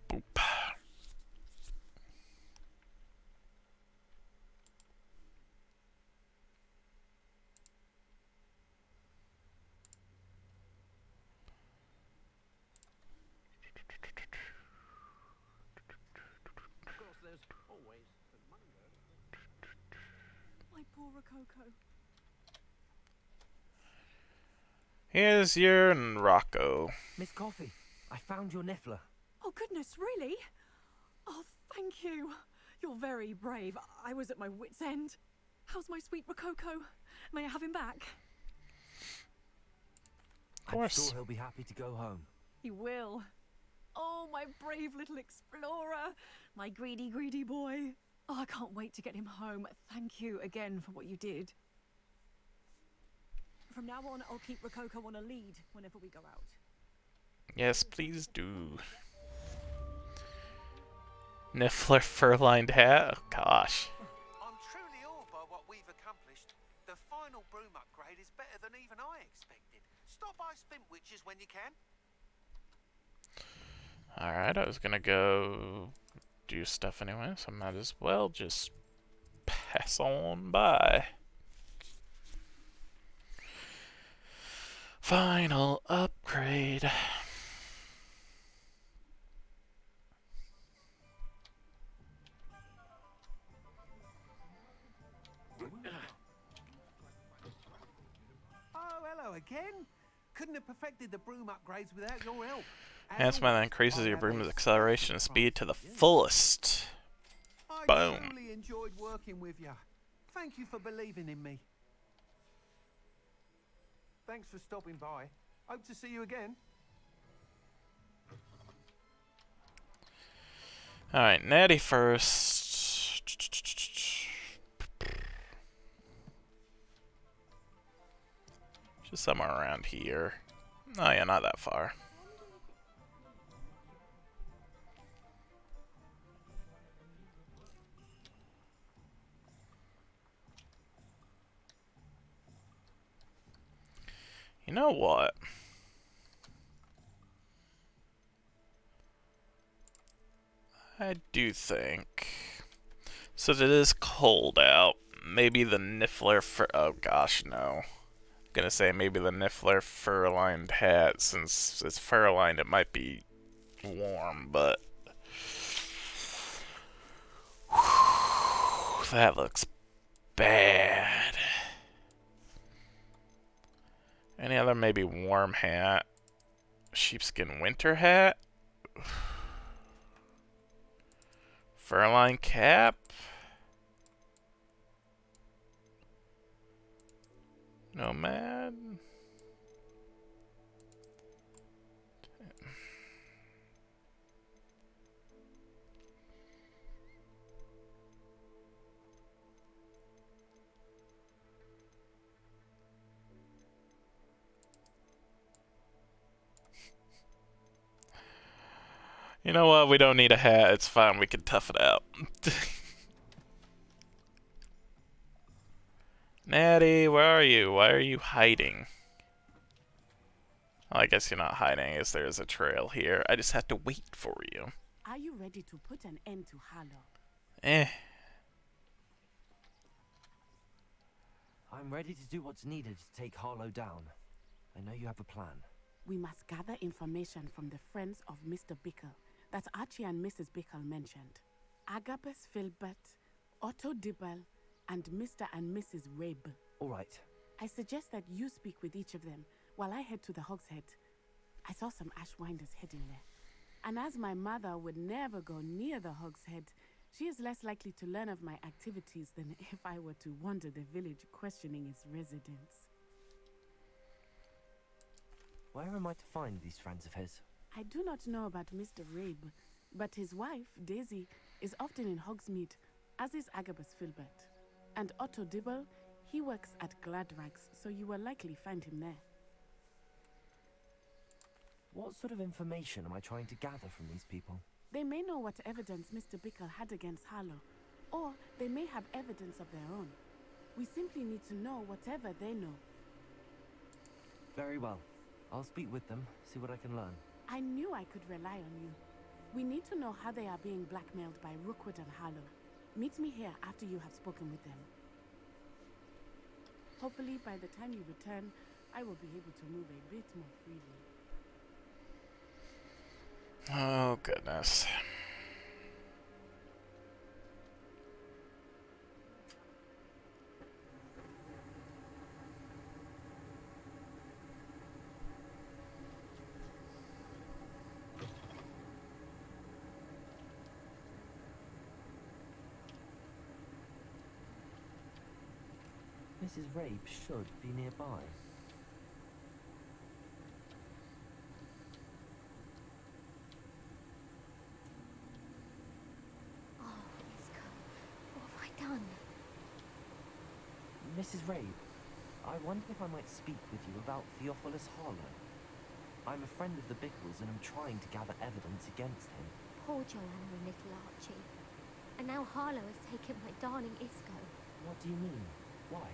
Boop. My poor Rococo. Here's your Rocco. Miss Coffee, I found your Niffler. Oh, goodness, really? Oh, thank you. You're very brave. I was at my wit's end. How's my sweet Rococo? May I have him back? Of course. I'm sure he'll be happy to go home. He will. Oh, my brave little explorer. My greedy, greedy boy. Oh, I can't wait to get him home. Thank you again for what you did. From now on, I'll keep Rococo on a lead whenever we go out. Yes, please do. Niffler fur-lined hat? Oh, gosh. I'm truly awed by what we've accomplished. The final broom upgrade is better than even I expected. Stop by Spintwitches when you can. Alright, I was gonna go do stuff anyway, so I might as well just pass on by. Final upgrade. Oh, hello again. Couldn't have perfected the broom upgrades without your help. Enhancement that increases your broom's acceleration and speed to the fullest. Boom. I truly enjoyed working with you. Thank you for believing in me. Thanks for stopping by. Hope to see you again. Alright, Natty first. Just somewhere around here. Oh yeah, not that far. You know what? I do think, so that it is cold out, maybe the Niffler fur, oh gosh, no. I'm gonna say maybe the Niffler fur-lined hat, since it's fur-lined it might be warm, but whew, that looks bad. Any other maybe warm hat? Sheepskin winter hat? Fur-lined cap? Nomad? You know what? We don't need a hat. It's fine. We can tough it out. Natty, where are you? Why are you hiding? Well, I guess you're not hiding, as there's a trail here. I just have to wait for you. Are you ready to put an end to Harlow? Eh. I'm ready to do what's needed to take Harlow down. I know you have a plan. We must gather information from the friends of Mr. Bickle that Archie and Mrs. Bickle mentioned. Agabus Filbert, Otto Dibble, and Mr. and Mrs. Rabe. All right. I suggest that you speak with each of them while I head to the Hogshead. I saw some Ashwinders heading there. And as my mother would never go near the Hogshead, she is less likely to learn of my activities than if I were to wander the village questioning its residents. Where am I to find these friends of his? I do not know about Mr. Rabe, but his wife, Daisy, is often in Hogsmeade, as is Agabus Filbert. And Otto Dibble, he works at Gladrags, so you will likely find him there. What sort of information am I trying to gather from these people? They may know what evidence Mr. Bickle had against Harlow, or they may have evidence of their own. We simply need to know whatever they know. Very well. I'll speak with them, see what I can learn. I knew I could rely on you. We need to know how they are being blackmailed by Rookwood and Harlow. Meet me here after you have spoken with them. Hopefully, by the time you return, I will be able to move a bit more freely. Oh, goodness. Mrs. Rabe should be nearby. Oh, Isco, what have I done? Mrs. Rabe, I wonder if I might speak with you about Theophilus Harlow. I'm a friend of the Bickles and am trying to gather evidence against him. Poor Joanna and little Archie. And now Harlow has taken my darling Isco. What do you mean? Why?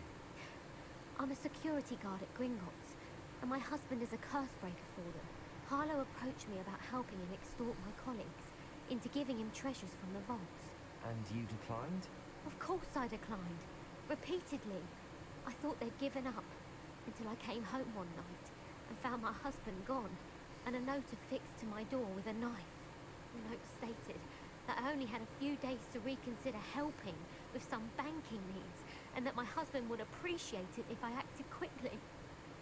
I'm a security guard at Gringotts, and my husband is a curse breaker for them. Harlow approached me about helping him extort my colleagues into giving him treasures from the vaults. And you declined? Of course I declined. Repeatedly. I thought they'd given up, until I came home one night and found my husband gone, and a note affixed to my door with a knife. The note stated that I only had a few days to reconsider helping with some banking needs, and that my husband would appreciate it if I acted quickly.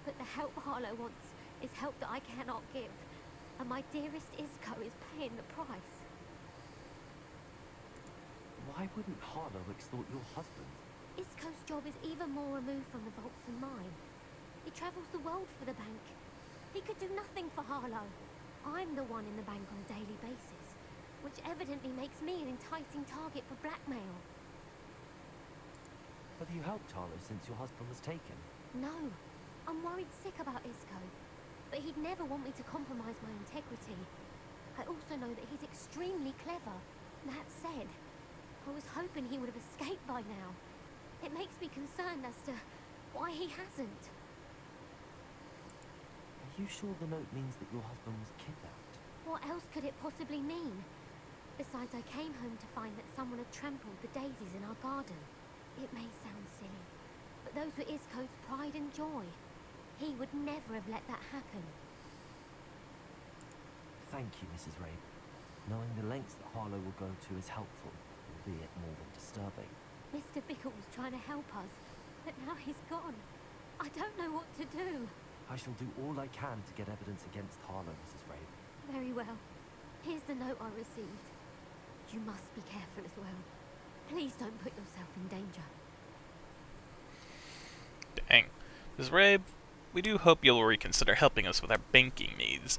But the help Harlow wants is help that I cannot give, and my dearest Isco is paying the price. Why wouldn't Harlow extort your husband? Isco's job is even more removed from the vaults than mine. He travels the world for the bank. He could do nothing for Harlow. I'm the one in the bank on a daily basis, which evidently makes me an enticing target for blackmail. Have you helped Harlow since your husband was taken? No. I'm worried sick about Isco, but he'd never want me to compromise my integrity. I also know that he's extremely clever. That said, I was hoping he would have escaped by now. It makes me concerned as to why he hasn't. Are you sure the note means that your husband was kidnapped? What else could it possibly mean? Besides, I came home to find that someone had trampled the daisies in our garden. It may sound silly, but those were Isco's pride and joy. He would never have let that happen. Thank you, Mrs. Rabe. Knowing the lengths that Harlow will go to is helpful, albeit more than disturbing. Mr. Bickle was trying to help us, but now he's gone. I don't know what to do. I shall do all I can to get evidence against Harlow, Mrs. Rabe. Very well. Here's the note I received. You must be careful as well. Please don't put yourself in danger. Dang. Ms. Rabe, we do hope you'll reconsider helping us with our banking needs.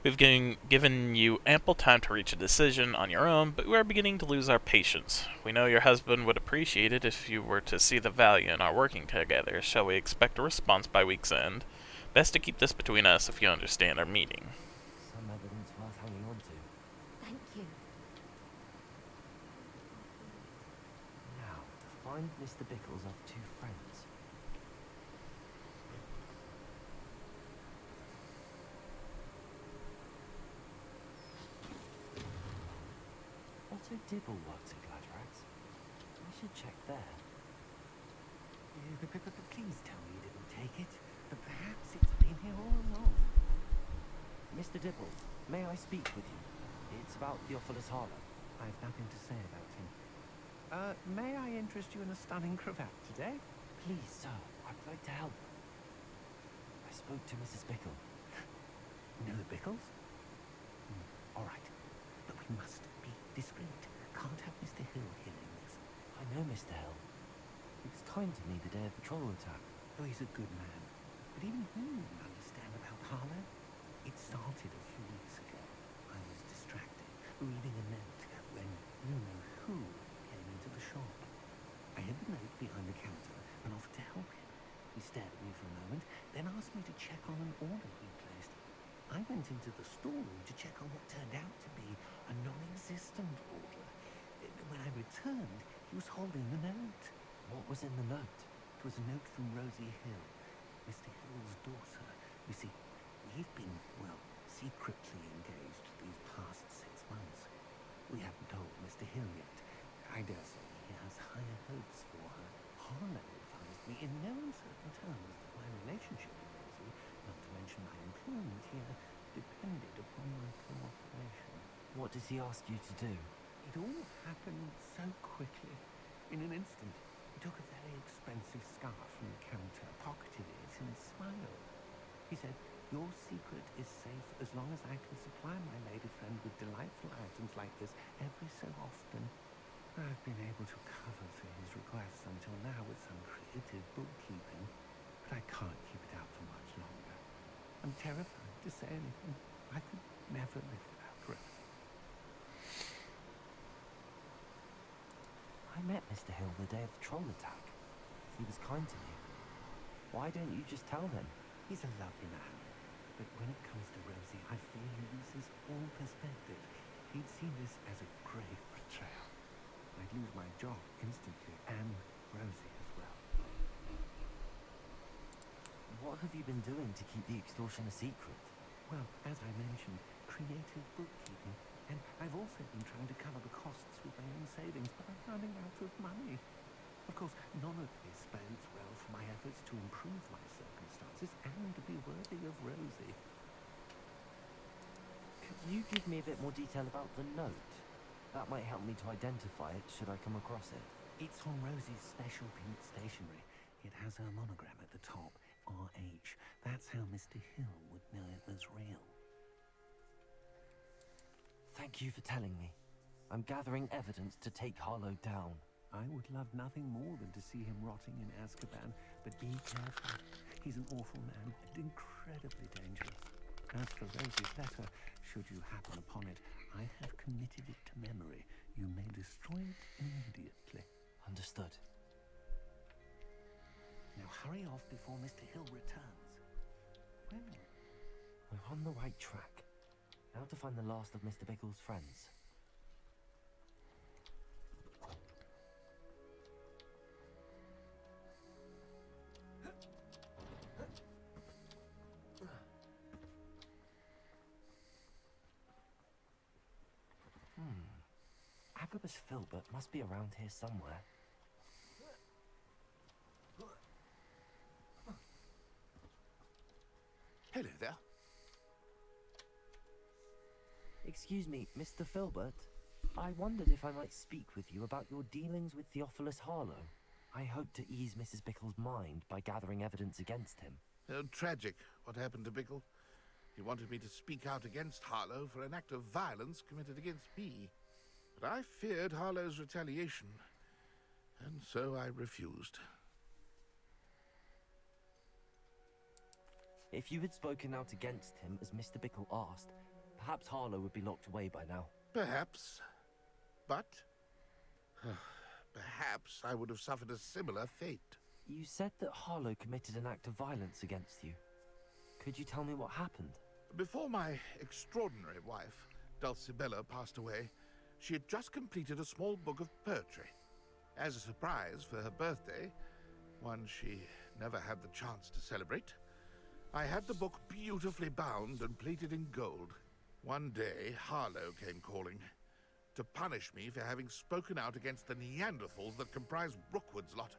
We've given you ample time to reach a decision on your own, but we are beginning to lose our patience. We know your husband would appreciate it if you were to see the value in our working together. Shall we expect a response by week's end? Best to keep this between us if you understand our meeting. Some evidence worth hanging on to. Thank you. Now, to find Mr. Bickle's of two friends. Otto Dibble works at Gladrags. I should check there. Please tell me you didn't take it. But perhaps it's been here all along. Mr. Dibble, may I speak with you? It's about Theophilus Harlow. I've nothing to say about him. May I interest you in a stunning cravat today? Please, sir, I'd like to help. I spoke to Mrs. Bickle. You know the Bickles? All right, but we must be discreet. Can't have Mr. Hill hearing this. I know Mr. Hill. He was kind to me the day of the troll attack. Oh, he's a good man. But even he wouldn't understand about Harlow. It started a few weeks ago. I was distracted, reading a note, when you-know-who came into the shop. I hid the note behind the counter and offered to help him. He stared at me for a moment, then asked me to check on an order he'd placed. I went into the storeroom to check on what turned out to be a non-existent order. When I returned, he was holding the note. What was in the note? It was a note from Rosie Hill, Mr. Hill's daughter. You see, we've been, well, secretly engaged these past 6 months. We haven't told Mr. Hill yet. I dare say he has higher hopes for her. Harlow advised me in no uncertain terms that my relationship with Rosie, not to mention my employment here, depended upon my cooperation. What did he ask you to do? It all happened so quickly. In an instant, he took a very expensive scarf from the counter, pocketed it, and smiled. He said, "Your secret is safe as long as I can supply my lady friend with delightful items like this every so often." I've been able to cover for his requests until now with some creative bookkeeping, but I can't keep it out for much longer. I'm terrified to say anything. I could never live without Rosie. I met Mr. Hill the day of the troll attack. He was kind to me. Why don't you just tell him? He's a lovely man, but when it comes to Rosie, I fear he loses all perspective. He'd see this as a grave betrayal. I'd lose my job instantly, and Rosie as well. What have you been doing to keep the extortion a secret? Well, as I mentioned, creative bookkeeping, and I've also been trying to cover the costs with my own savings, but I'm running out of money. Of course, none of this bodes well for my efforts to improve my circumstances and to be worthy of Rosie. Could you give me a bit more detail about the note? That might help me to identify it should I come across it. It's on Rosie's special pink stationery. It has her monogram at the top, RH. That's how Mr. Hill would know it was real. Thank you for telling me. I'm gathering evidence to take Harlow down. I would love nothing more than to see him rotting in Azkaban, but be careful. He's an awful man and incredibly dangerous. As for Rosie's letter, should you happen upon it, I have committed it to memory. You may destroy it immediately. Understood. Now hurry off before Mr. Hill returns. Well, we're on the right track. Now to find the last of Mr. Bickle's friends. Agabus Filbert must be around here somewhere. Hello there. Excuse me, Mr. Filbert. I wondered if I might speak with you about your dealings with Theophilus Harlow. I hope to ease Mrs. Bickle's mind by gathering evidence against him. Oh, tragic what happened to Bickle. He wanted me to speak out against Harlow for an act of violence committed against me. But I feared Harlow's retaliation, and so I refused. If you had spoken out against him, as Mr. Bickle asked, perhaps Harlow would be locked away by now. Perhaps. But perhaps I would have suffered a similar fate. You said that Harlow committed an act of violence against you. Could you tell me what happened? Before my extraordinary wife, Dulcibella, passed away, she had just completed a small book of poetry. As a surprise for her birthday, one she never had the chance to celebrate, I had the book beautifully bound and plated in gold. One day, Harlow came calling to punish me for having spoken out against the Neanderthals that comprise Rookwood's lot.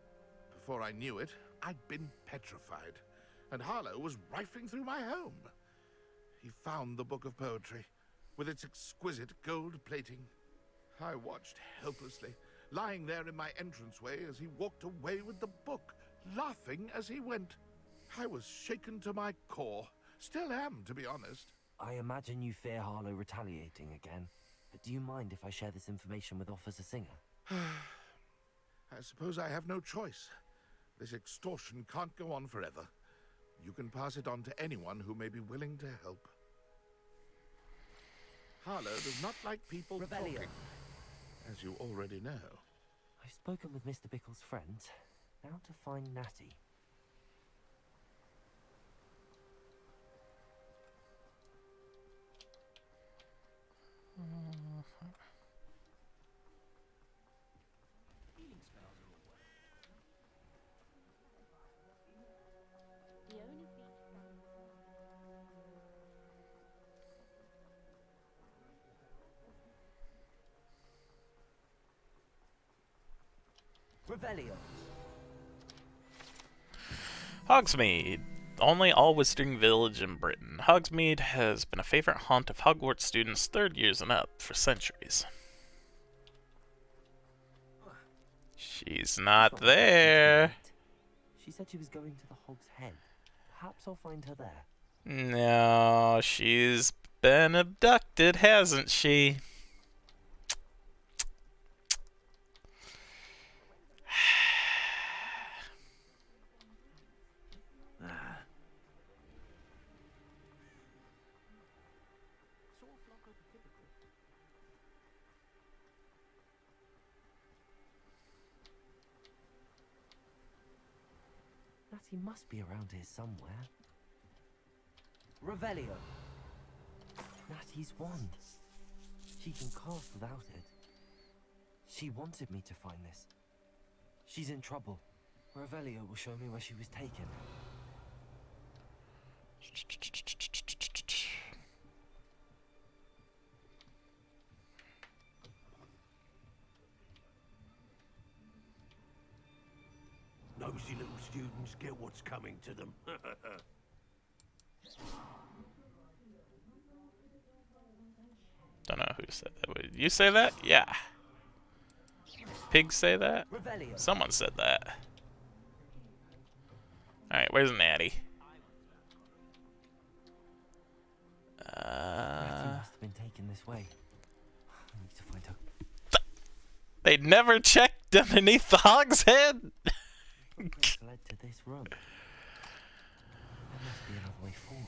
Before I knew it, I'd been petrified, and Harlow was rifling through my home. He found the book of poetry, with its exquisite gold plating. I watched helplessly, lying there in my entranceway as he walked away with the book, laughing as he went. I was shaken to my core. Still am, to be honest. I imagine you fear Harlow retaliating again. But do you mind if I share this information with Officer Singer? I suppose I have no choice. This extortion can't go on forever. You can pass it on to anyone who may be willing to help. Harlow does not like people Revelio. talking, as you already know. I've spoken with Mr. Bickle's friends. Now to find Natty. Revelio. Hogsmeade. Only all-wizarding village in Britain. Hogsmeade has been a favorite haunt of Hogwarts students 3rd years and up for centuries. She's not there. She said she was going to the Hog's Head. Perhaps I'll find her there. No, she's been abducted, hasn't she? Natty must be around here somewhere. Revelio. Natty's wand. She can cast without it. She wanted me to find this. She's in trouble. Revelio will show me where she was taken. Nosy little students get what's coming to them. Don't know who said that. Did you say that? Yeah. Pigs say that? Revelio. Someone said that. Alright, where's Natty? Natty must have been taken this way. I need to find her. They never checked underneath the Hog's Head? Footprints led to this room. There must be another way forward.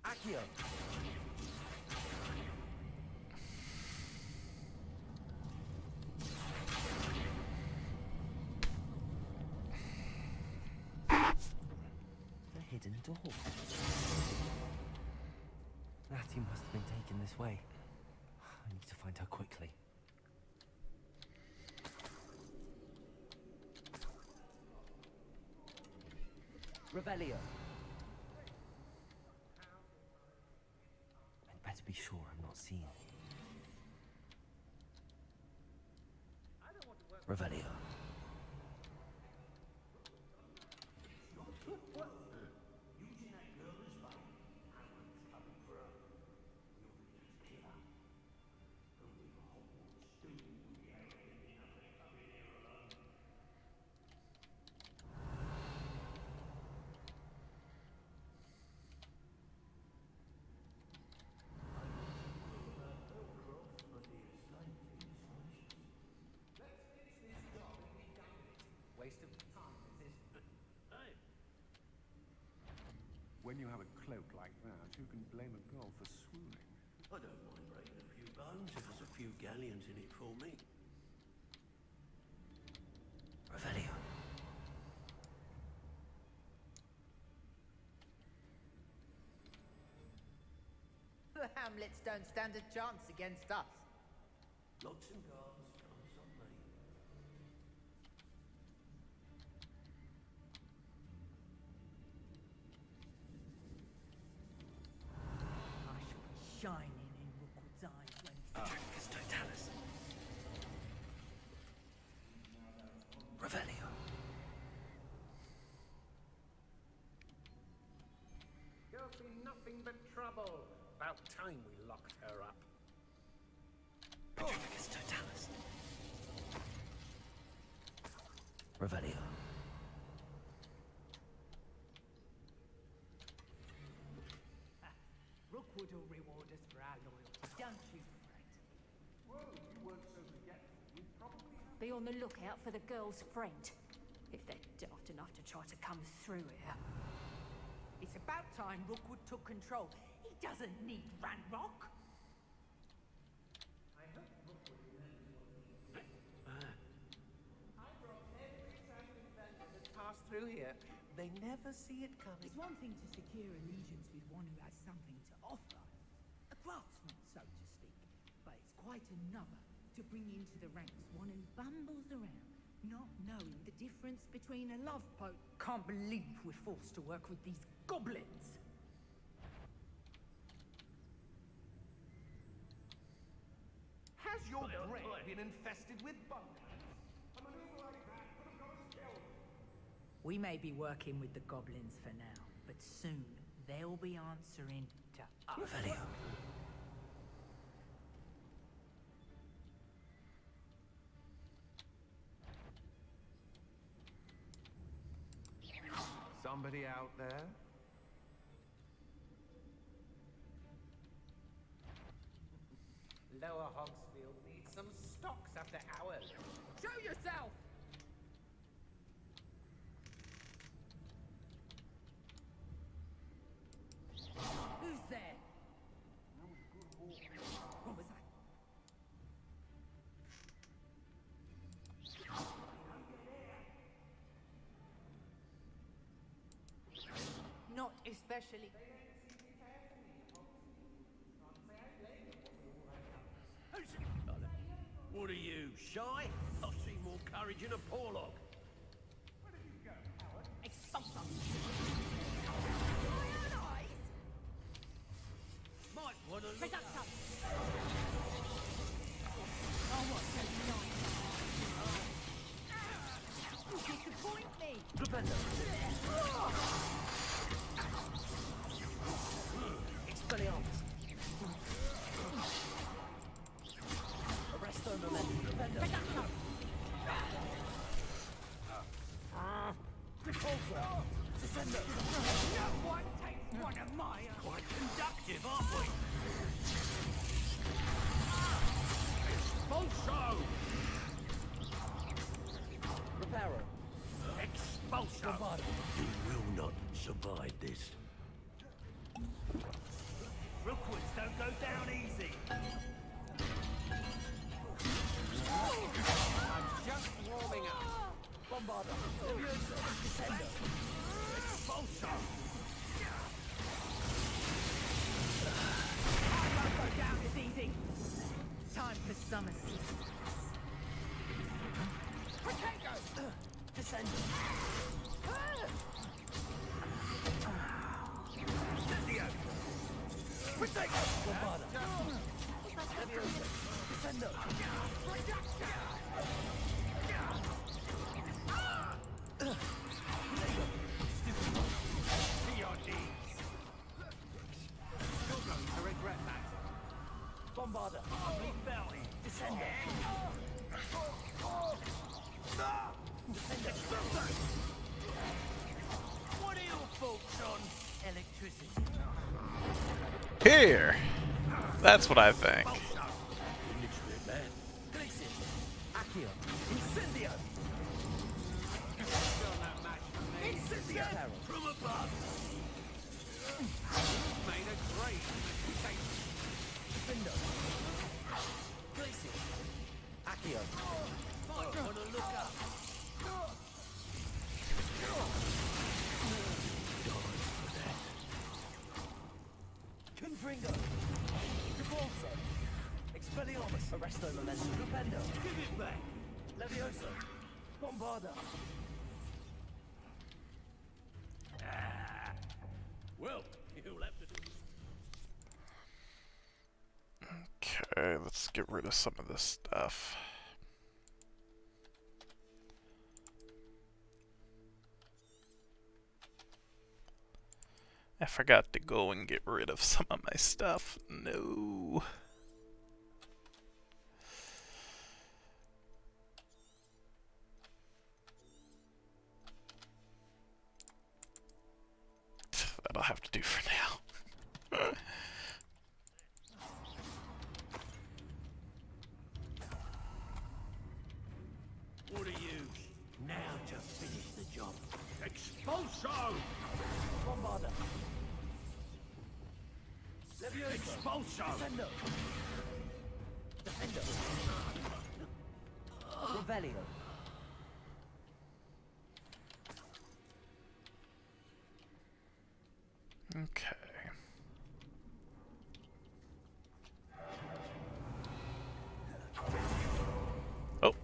Accio. The hidden door. Natty must have been taken this way. I need to find her quickly. Revelio. I'd better be sure I'm not seen. Revelio. When you have a cloak like that, who can blame a girl for swooning? I don't mind breaking a few bones if there's a few galleons in it for me. Revelio. The Hamlets don't stand a chance against us. Locks and guards, comes on me. I shall be shining in Rookwood's eyes when he Dracus Totalis. Revelio. You'll see nothing but trouble. About time we locked her up. Petrificus totalis. Revelio. Rookwood will reward us for our loyalty, don't you, friend? Well, if you weren't so forgetful, we'd probably have... Be on the lookout for the girl's friend, if they're daft enough to try to come through here. It's about time Rookwood took control. He doesn't need Ranrock. I hope Rookwood remembers what he I brought every traveling vendor that passed through here. They never see it coming. It's one thing to secure allegiance with one who has something to offer, a craftsman, so to speak, but it's quite another to bring into the ranks one who bumbles around, not knowing the difference between a love potion. Can't believe we're forced to work with these goblins. Has your brain been infested with bunglers? A maneuver like that could have got us killed. We may be working with the goblins for now, but soon they'll be answering to us. Revelio. Somebody out there? Lower Hogsfield needs some stocks after hours. Show yourself! Who's there? What was that? Not especially. What are you, shy? I see more courage in a Porlock. Expulsor! Might want to look Reductor! Oh, what so nice! You disappoint me! Flipendo. Expelliarmus. Arresto momentum. Flipendo. Repulsor. Descendo. No one takes one of my own. quite conductive, aren't we? Expulso! Reparo. Expulso! You will not survive this. Rookwoods don't go down easy. I'm just warming up. Bombarda. Levioso. Descendo. Expulso! I won't go down as easy! Time for some assistance. Potato! Descendo. Incendio! Protego. Bombarda. Levioso. Descendo. To your knees! You're going to regret that. Bombarda. Belly! Descendo. What are your thoughts on electricity? Here! That's what I think. Literally, man. Glacius. Accio. Incendio. Still no match for me. Incendio. Peril. From above! Made a great reputation. Defendo. Glacius. Accio. Might want to look up. Confringo. Repulso. Expelliarmus. Arresto momentum. Flipendo. Give it back! Levioso. Bombarda. Well, you'll have to do. Okay, let's get rid of some of this stuff. I forgot to go and get rid of some of my stuff. No. That'll have to do for now. What are you? Now to finish the job. Expulso! Bombarda. Leviosa. Expulso! Defendo. Defendo. Revelio. Okay. Oh,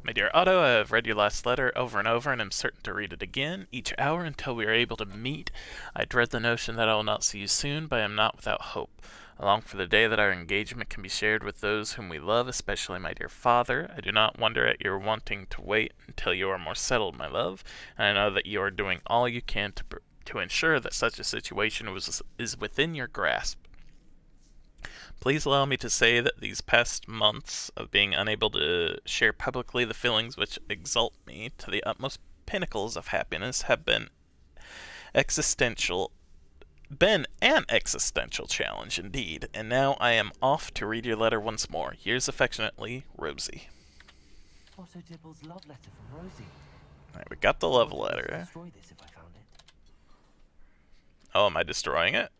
my dear Otto, I have read your last letter over and over and am certain to read it again each hour until we are able to meet. I dread the notion that I will not see you soon, but I am not without hope. I long for the day that our engagement can be shared with those whom we love, especially my dear father. I do not wonder at your wanting to wait until you are more settled, my love, and I know that you are doing all you can to ensure that such a situation is within your grasp. Please allow me to say that these past months of being unable to share publicly the feelings which exalt me to the utmost pinnacles of happiness have been an existential challenge indeed, and now I am off to read your letter once more. Yours affectionately, Rosie. Otto Dibble's love letter from Rosie. Alright, we got the love letter. Destroy this if I found it. Oh, am I destroying it?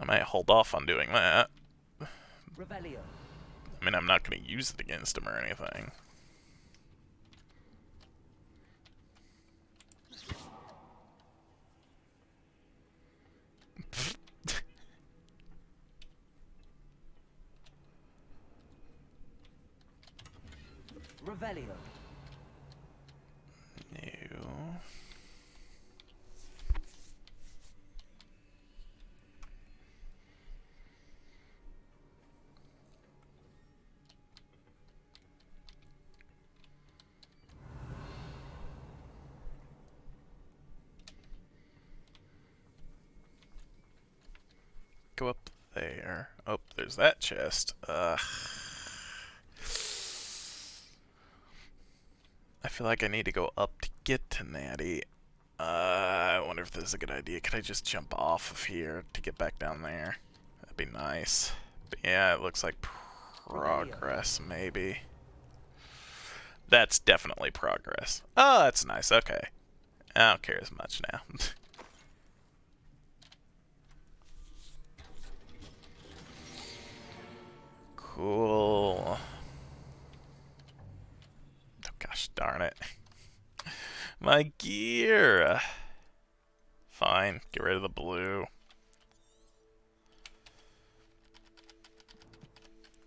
I might hold off on doing that. Revelio. I mean, I'm not going to use it against him or anything. Revelio. No. Go up there. Oh, there's that chest. I feel like I need to go up to get to Natty. I wonder if this is a good idea. Could I just jump off of here to get back down there? That'd be nice. But yeah, it looks like progress, maybe. That's definitely progress. Oh, that's nice. Okay. I don't care as much now. Cool. Oh, gosh darn it. My gear! Fine, get rid of the blue.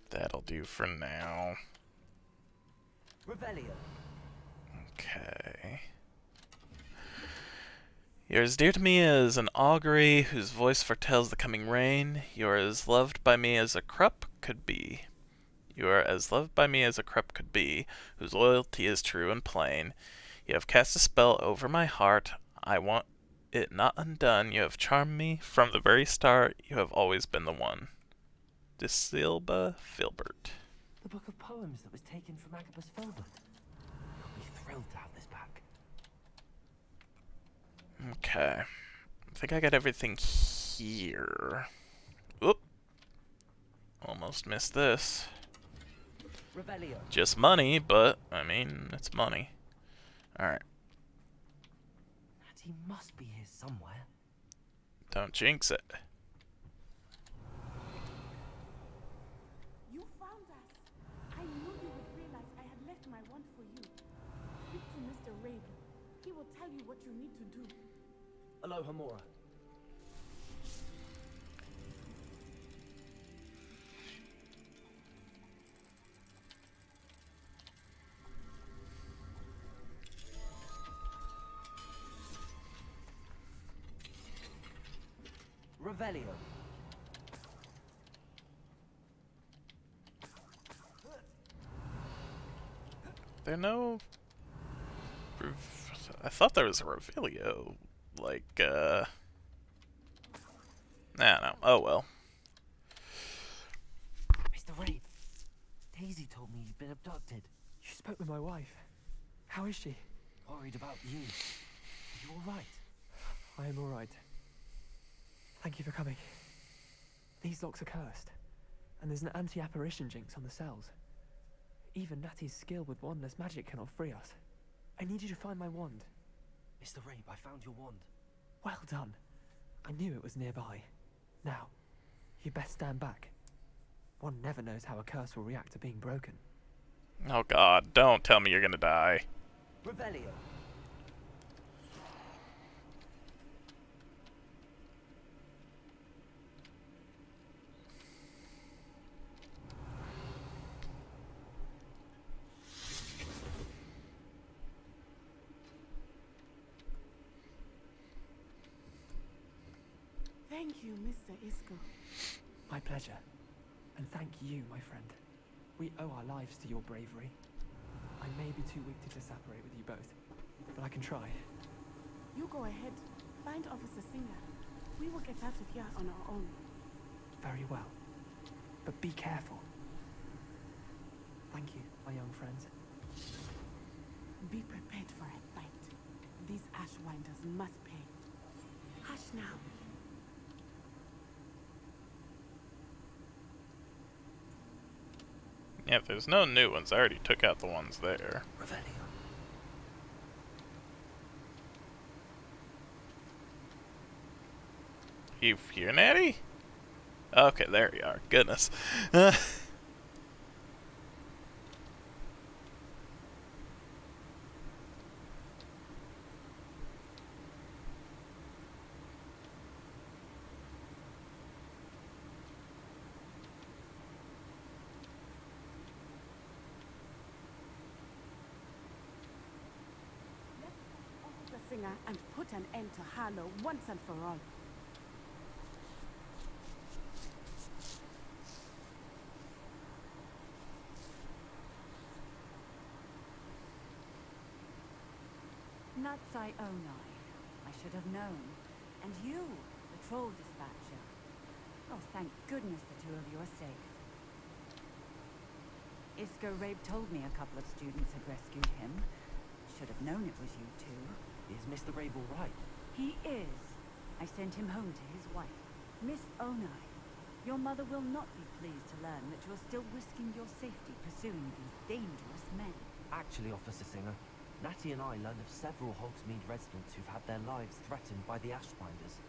That'll do for now. Revelio. Okay. You're as dear to me as an augury whose voice foretells the coming rain. You are as loved by me as a Krupp could be. You are as loved by me as a Krupp could be, whose loyalty is true and plain. You have cast a spell over my heart. I want it not undone. You have charmed me from the very start. You have always been the one. Disilba Filbert. The book of poems that was taken from Agabus Filbert. I'll be thrilled to have this back. Okay. I think I got everything here. Oop. Almost missed this. Revelio. Just money, but, I mean, it's money. Alright. Natty must be here somewhere. Don't jinx it. You found us. I knew you would realize I had left my wand for you. Speak to Mr. Raven. He will tell you what you need to do. Aloha Mora. Revelio. There are no I thought there was a Revelio. Like, I don't know. Oh well. Mr. Rabe, Daisy told me you'd been abducted. You spoke with my wife. How is she? Worried about you. Are you all right? I am all right. Thank you for coming. These locks are cursed, and there's an anti-apparition jinx on the cells. Even Natty's skill with wandless magic cannot free us. I need you to find my wand. Mr. Rabe, I found your wand. Well done. I knew it was nearby. Now, you best stand back. One never knows how a curse will react to being broken. Oh god, don't tell me you're gonna die. Revelio. Thank you, Mr. Isco. My pleasure. And thank you, my friend. We owe our lives to your bravery. I may be too weak to separate with you both, but I can try. You go ahead. Find Officer Singer. We will get out of here on our own. Very well. But be careful. Thank you, my young friends. Be prepared for a fight. These Ashwinders must pay. Hush now. Yeah, if there's no new ones, I already took out the ones there. Revelio. You here, Natty? Okay, there you are. Goodness. Officer Singer and put an end to Harlow once and for all. Natsai Onai. I should have known. And you, the troll dispatcher. Oh, thank goodness the two of you are safe. Isco Rabe told me a couple of students had rescued him. Should have known it was you two. Is Mr. Rabe all right? He is. I sent him home to his wife. Miss Onai, your mother will not be pleased to learn that you're still risking your safety pursuing these dangerous men. Actually, Officer Singer, Natty and I learned of several Hogsmeade residents who've had their lives threatened by the Ashbinders.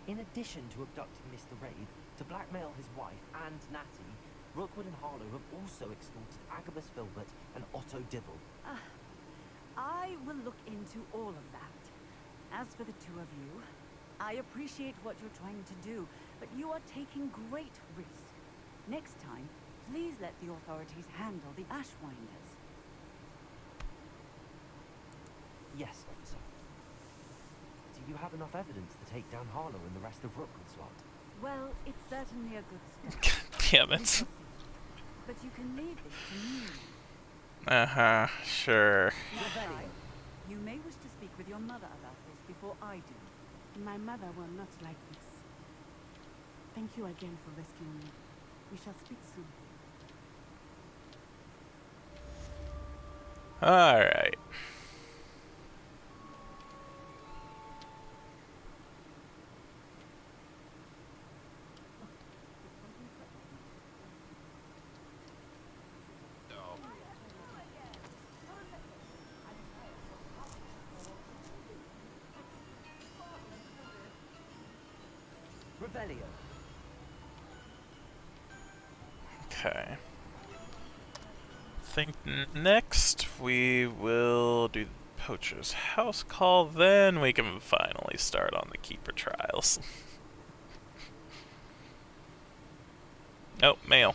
In addition to abducting Mr. Rabe, to blackmail his wife and Natty, Rookwood and Harlow have also extorted Agabus Filbert and Otto Dibble. I will look into all of that. As for the two of you, I appreciate what you're trying to do, but you are taking great risk. Next time, please let the authorities handle the Ashwinders. Yes, officer. Do you have enough evidence to take down Harlow and the rest of Rookwood's lot? Well, it's certainly a good start. Damn it. But you can leave this to me. Uh-huh, sure. Natsai, you may wish to speak with your mother about this before I do. My mother will not like this. Thank you again for rescuing me. We shall speak soon. Alright. Revelio. Okay. Think next we will do the Poacher's House Call, then we can finally start on the Keeper Trials. Oh, mail.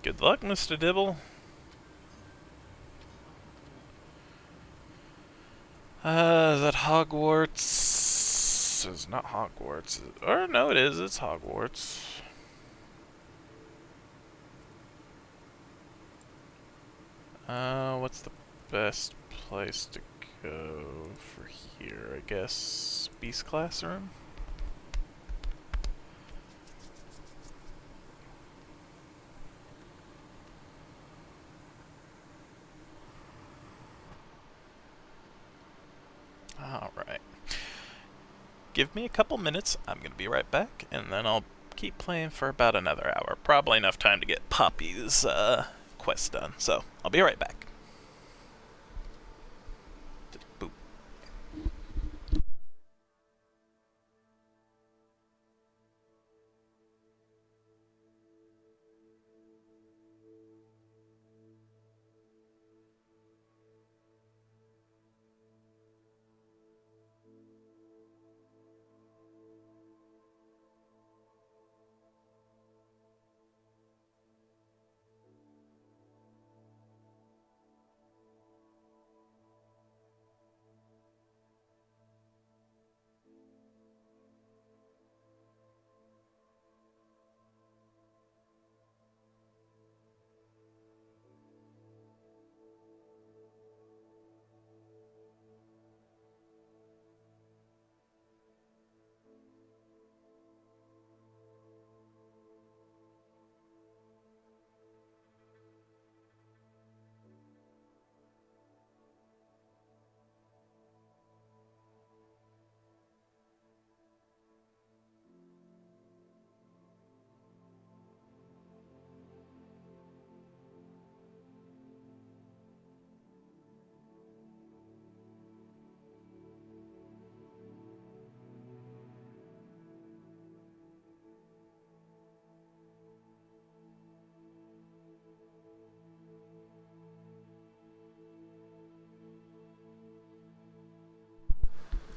Good luck, Mr. Dibble. Is that Hogwarts? It's not Hogwarts. Or no, it is. It's Hogwarts. What's the best place to go for here? I guess Beast Classroom? Alright. Give me a couple minutes, I'm gonna be right back, and then I'll keep playing for about another hour. Probably enough time to get Poppy's quest done, so I'll be right back. Boop.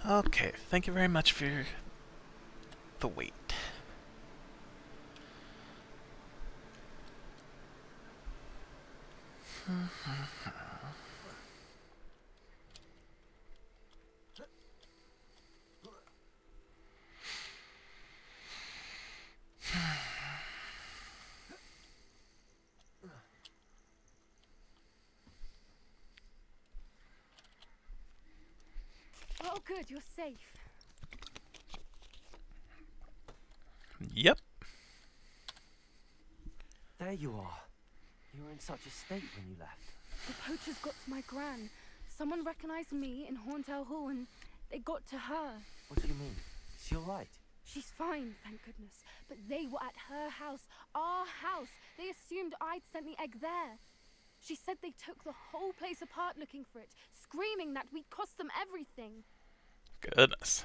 Okay, thank you very much for the wait. Oh, good, you're safe. Yep. There you are. You were in such a state when you left. The poachers got to my gran. Someone recognized me in Horntail Hall and they got to her. What do you mean? Is she alright? She's fine, thank goodness. But they were at her house, our house. They assumed I'd sent the egg there. She said they took the whole place apart looking for it, screaming that we'd cost them everything. Goodness.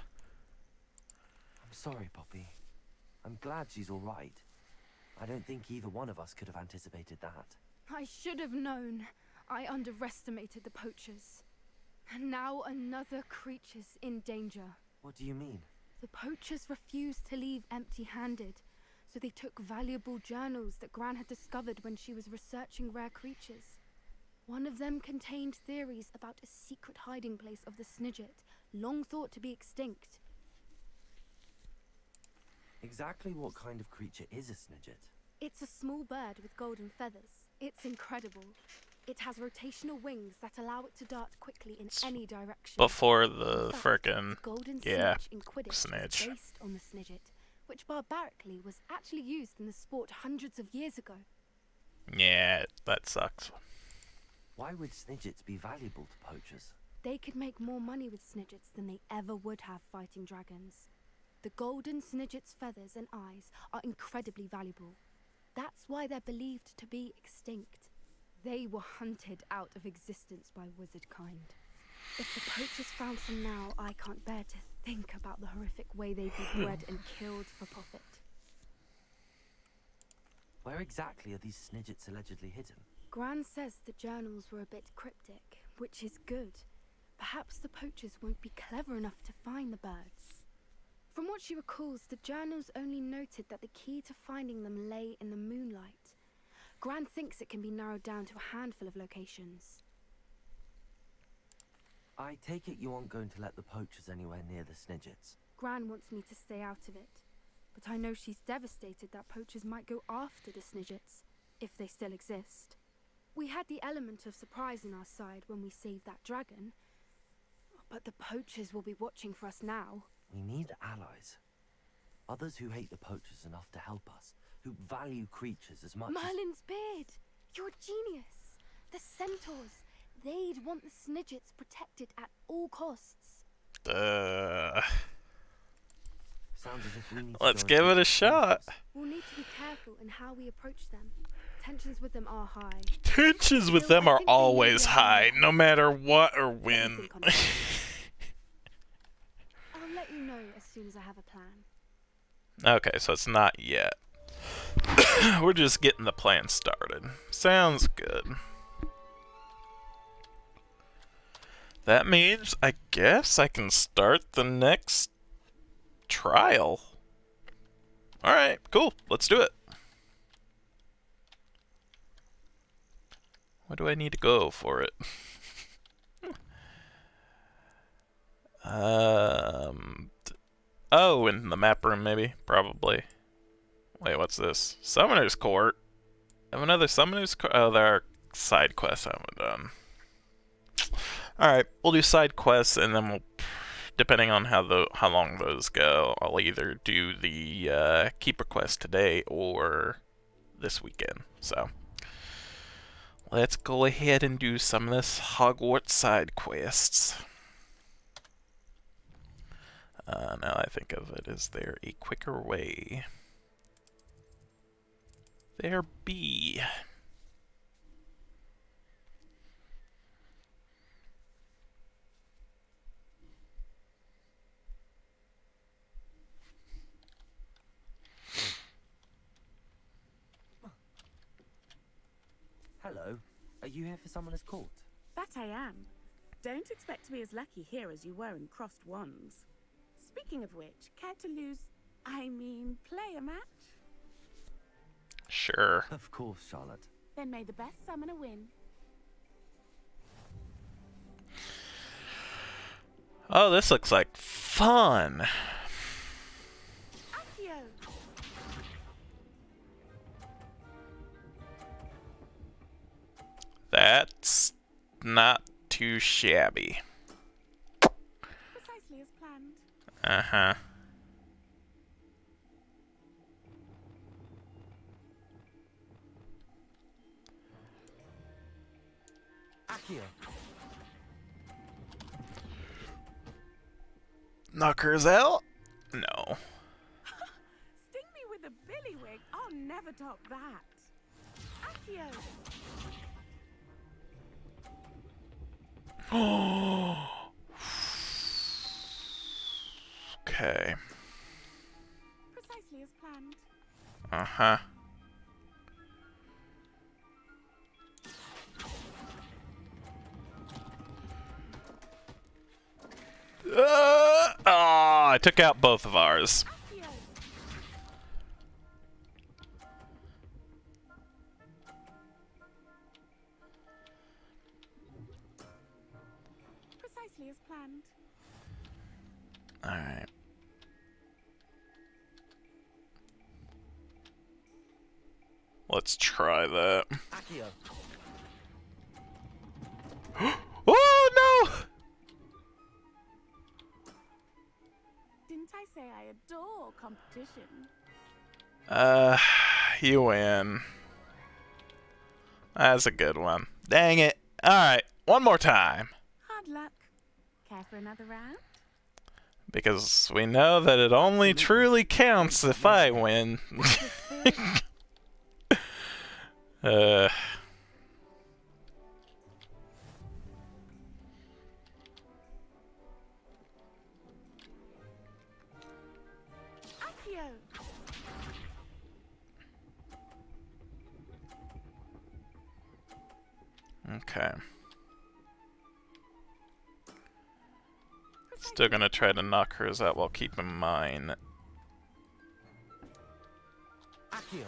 I'm sorry, Poppy. I'm glad she's alright. I don't think either one of us could have anticipated that. I should have known. I underestimated the poachers. And now another creature's in danger. What do you mean? The poachers refused to leave empty-handed, so they took valuable journals that Gran had discovered when she was researching rare creatures. One of them contained theories about a secret hiding place of the Snidget, long thought to be extinct. Exactly what kind of creature is a Snidget? It's a small bird with golden feathers. It's incredible. It has rotational wings that allow it to dart quickly in any direction. Before the frickin' golden snitch in Quidditch is based on the Snidget, which barbarically was actually used in the sport hundreds of years ago. Yeah, that sucks. Why would Snidgets be valuable to poachers? They could make more money with Snidgets than they ever would have fighting dragons. The golden Snidget's feathers and eyes are incredibly valuable. That's why they're believed to be extinct. They were hunted out of existence by wizard kind. If the poachers found some now, I can't bear to think about the horrific way they'd be bred and killed for profit. Where exactly are these Snidgets allegedly hidden? Gran says the journals were a bit cryptic, which is good. Perhaps the poachers won't be clever enough to find the birds. From what she recalls, the journals only noted that the key to finding them lay in the moonlight. Gran thinks it can be narrowed down to a handful of locations. I take it you aren't going to let the poachers anywhere near the Snidgets. Gran wants me to stay out of it, but I know she's devastated that poachers might go after the Snidgets, if they still exist. We had the element of surprise on our side when we saved that dragon, but the poachers will be watching for us now. We need allies. Others who hate the poachers enough to help us, who value creatures as much Merlin's beard! You're a genius! The centaurs! They'd want the Snidgets protected at all costs. Sounds as if we need Let's give it a shot. We'll need to be careful in how we approach them. Tensions with them are high. Tensions with them are always high, no matter what or when. I'll let you know as soon as I have a plan. Okay, so it's not yet. We're just getting the plan started. Sounds good. That means, I guess, I can start the next trial. Alright, cool. Let's do it. Where do I need to go for it? Oh, in the map room, maybe? Probably. Wait, what's this? Summoner's Court? I have another Summoner's Court? Oh, there are side quests I haven't done. Alright, we'll do side quests, and then we'll, depending on how long those go, I'll either do the Keeper quest today or this weekend. So, let's go ahead and do some of this Hogwarts side quests. Now I think of it, is there a quicker way? There be. Hello. Are you here for Summoner's Court? That I am. Don't expect to be as lucky here as you were in Crossed Wands. Speaking of which, care to play a match? Sure. Of course, Charlotte. Then may the best summoner win. Oh, this looks like fun. Accio. That's not too shabby. Precisely as planned. Uh-huh. Accio. Knockers out? No. Sting me with a billywig. I'll never top that. Accio. Okay. Precisely as planned. Uh-huh. Oh, I took out both of ours. Precisely as planned. Alright. Let's try that. Accio. Oh, no! Didn't I say I adore competition? You win. That's a good one. Dang it. Alright, one more time. Hard luck. Care for another round? Because we know that it only truly counts if I win. Accio. Okay. Still gonna try to knock hers out while keeping mine. Accio.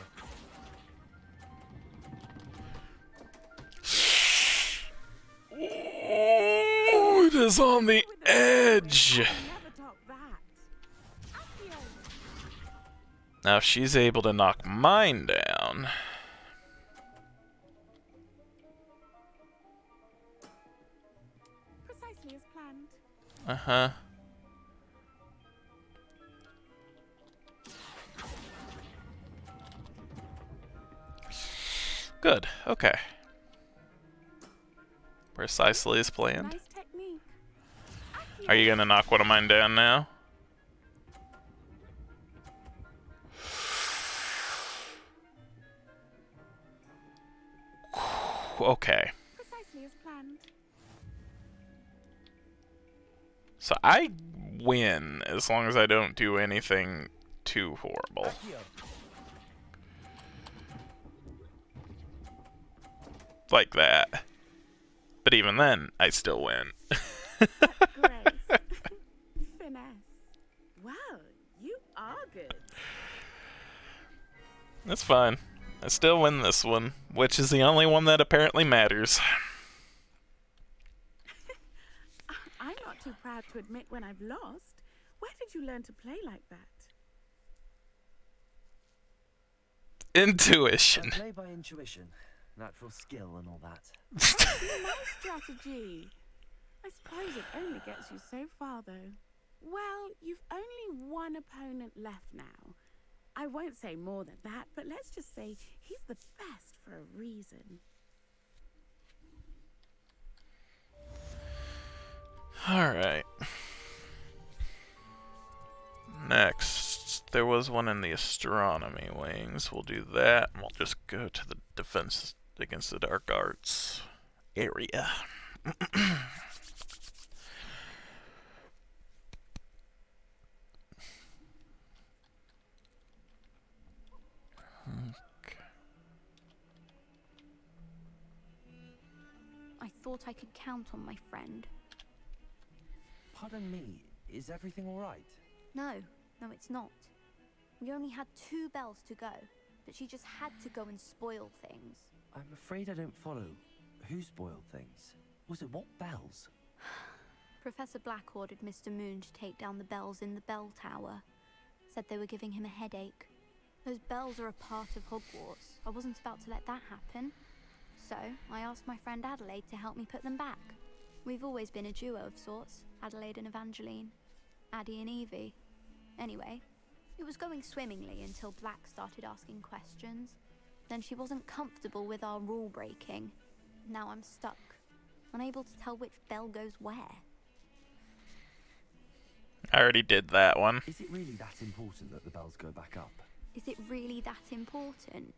Oh, is on the edge. Now if she's able to knock mine down. Precisely as planned. Uh-huh. Good. Okay. Precisely as planned. Nice technique. Are you gonna knock one of mine down now? Okay. Precisely as planned. So I win as long as I don't do anything too horrible. Like that. But even then, I still win. Grace. Finesse. Wow, you are good. That's fine. I still win this one, which is the only one that apparently matters. I'm not too proud to admit when I've lost. Where did you learn to play like that? Intuition. I play by intuition, natural skill and all that. Nice strategy. I suppose it only gets you so far, though. Well, you've only one opponent left now. I won't say more than that, but let's just say he's the best for a reason. Alright. Next, there was one in the astronomy wings. We'll do that, and we'll just go to the defense against the dark arts area. I thought I could count on my friend. Pardon me, is everything all right? No, it's not. We only had 2 bells to go, but she just had to go and spoil things. I'm afraid I don't follow. Who spoiled things? Was it what bells? Professor Black ordered Mr. Moon to take down the bells in the bell tower. Said they were giving him a headache. Those bells are a part of Hogwarts. I wasn't about to let that happen. So, I asked my friend Adelaide to help me put them back. We've always been a duo of sorts, Adelaide and Evangeline. Addie and Evie. Anyway, it was going swimmingly until Black started asking questions. Then she wasn't comfortable with our rule breaking. Now I'm stuck, unable to tell which bell goes where. I already did that one. Is it really that important that the bells go back up? Is it really that important?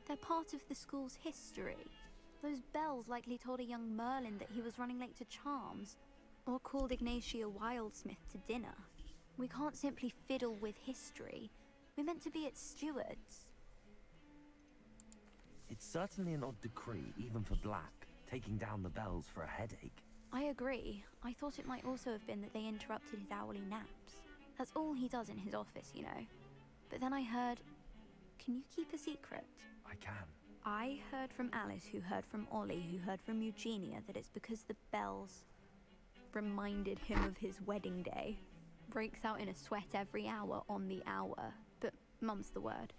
They're part of the school's history. Those bells likely told a young Merlin that he was running late to Charms, or called Ignatia Wildsmith to dinner. We can't simply fiddle with history. We're meant to be its stewards. It's certainly an odd decree, even for Black, taking down the bells for a headache. I agree. I thought it might also have been that they interrupted his hourly naps. That's all he does in his office, you know. But then I heard... Can you keep a secret? I can. I heard from Alice, who heard from Ollie, who heard from Eugenia, that it's because the bells reminded him of his wedding day. Breaks out in a sweat every hour on the hour. But mum's the word.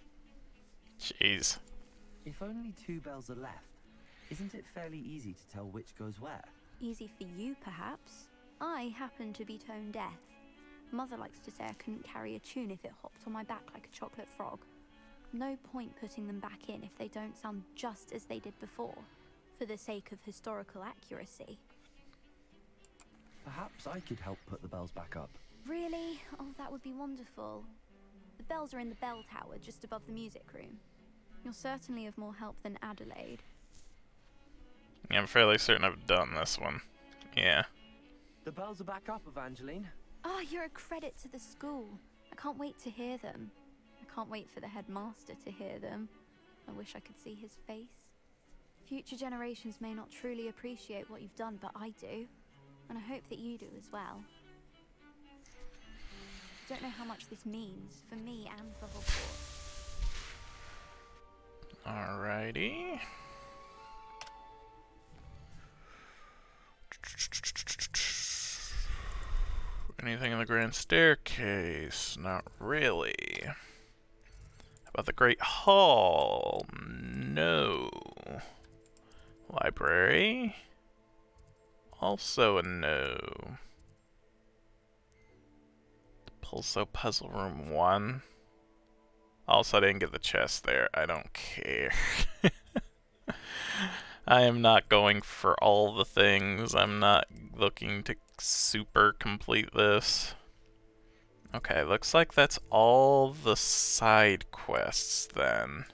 Jeez. If only 2 bells are left, isn't it fairly easy to tell which goes where? Easy for you, perhaps. I happen to be tone deaf. Mother likes to say I couldn't carry a tune if it hopped on my back like a chocolate frog. No point putting them back in if they don't sound just as they did before, for the sake of historical accuracy. Perhaps I could help put the bells back up. Really? Oh, that would be wonderful. The bells are in the bell tower just above the music room. You're certainly of more help than Adelaide. Yeah, I'm fairly certain I've done this one. Yeah. The bells are back up, Evangeline. Ah, you're a credit to the school. I can't wait to hear them. I can't wait for the headmaster to hear them. I wish I could see his face. Future generations may not truly appreciate what you've done, but I do. And I hope that you do as well. I don't know how much this means for me and for Hogwarts. Alrighty. Anything in the grand staircase? Not really. How about the Great Hall? No. Library? Also a no. Pulso Puzzle Room 1. Also, I didn't get the chest there. I don't care. I am not going for all the things. I'm not looking to super complete this. Okay, looks like that's all the side quests then.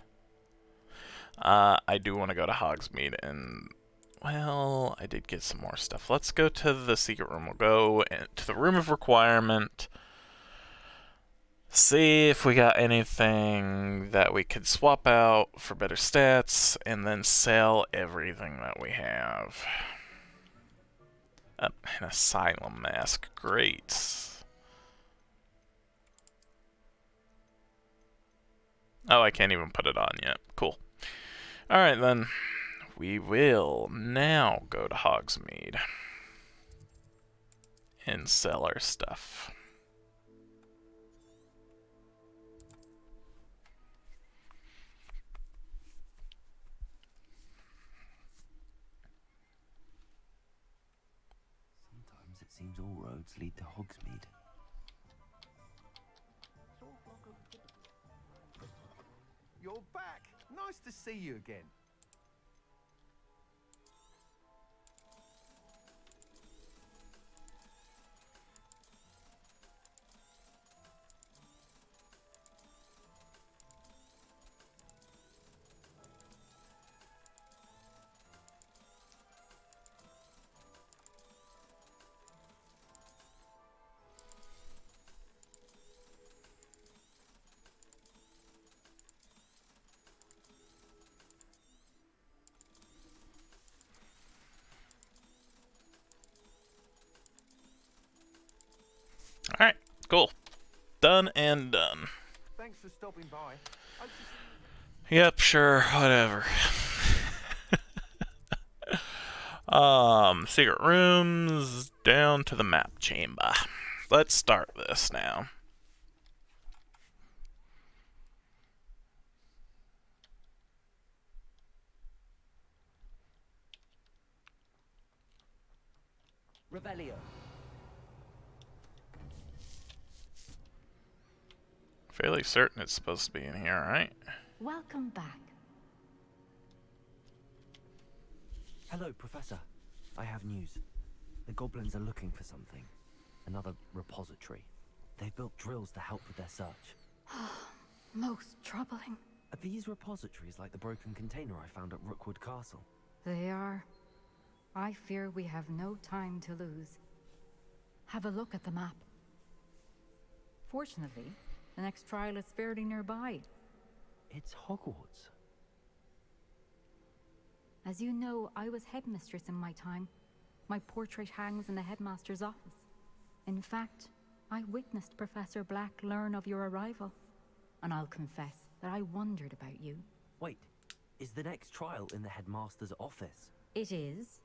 I do want to go to Hogsmeade and... Well, I did get some more stuff. Let's go to the secret room. We'll go to the room of requirement. See if we got anything that we could swap out for better stats, and then sell everything that we have. An asylum mask. Great. Oh, I can't even put it on yet. Cool. Alright then. We will now go to Hogsmeade and sell our stuff. Sometimes it seems all roads lead to Hogsmeade. You're back! Nice to see you again. Alright, cool. Done and done. Thanks for stopping by. Yep, sure, whatever. Secret rooms down to the map chamber. Let's start this now. Revelio. Fairly certain it's supposed to be in here, right? Welcome back. Hello, Professor. I have news. The goblins are looking for something. Another repository. They've built drills to help with their search. Most troubling. Are these repositories like the broken container I found at Rookwood Castle? They are. I fear we have no time to lose. Have a look at the map. Fortunately, the next trial is fairly nearby. It's Hogwarts. As you know, I was headmistress in my time. My portrait hangs in the headmaster's office. In fact, I witnessed Professor Black learn of your arrival. And I'll confess that I wondered about you. Wait, is the next trial in the headmaster's office? It is.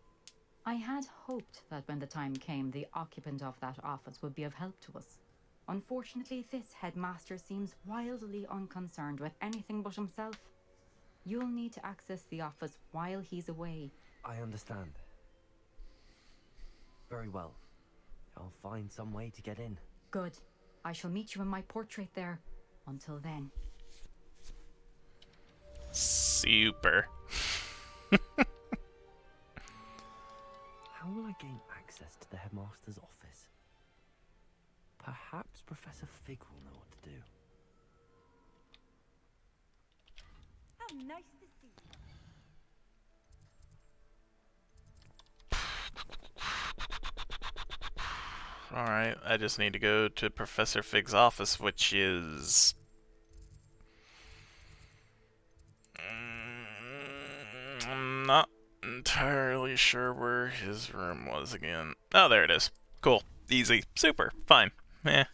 I had hoped that when the time came, the occupant of that office would be of help to us. Unfortunately, this headmaster seems wildly unconcerned with anything but himself. You'll need to access the office while he's away. I understand. Very well. I'll find some way to get in. Good. I shall meet you in my portrait there. Until then. Super. How will I gain access to the headmaster's office? Perhaps Professor Fig will know what to do. How nice to see you. Alright, I just need to go to Professor Fig's office, which is... I'm not entirely sure where his room was again. Oh, there it is. Cool. Easy. Super. Fine. Eh.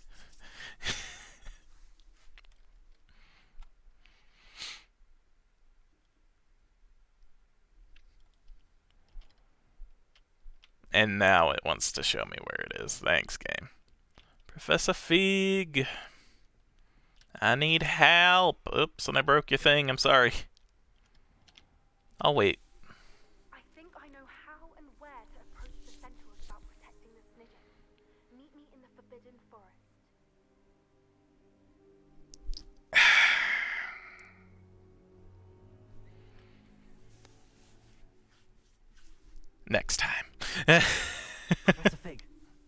And now it wants to show me where it is. Thanks, game. Professor Fig. I need help. Oops, and I broke your thing. I'm sorry. I'll wait. I think I know how and where to approach the centaurs about protecting the Snidgets. Meet me in the Forbidden Forest. Next time. Professor Fig,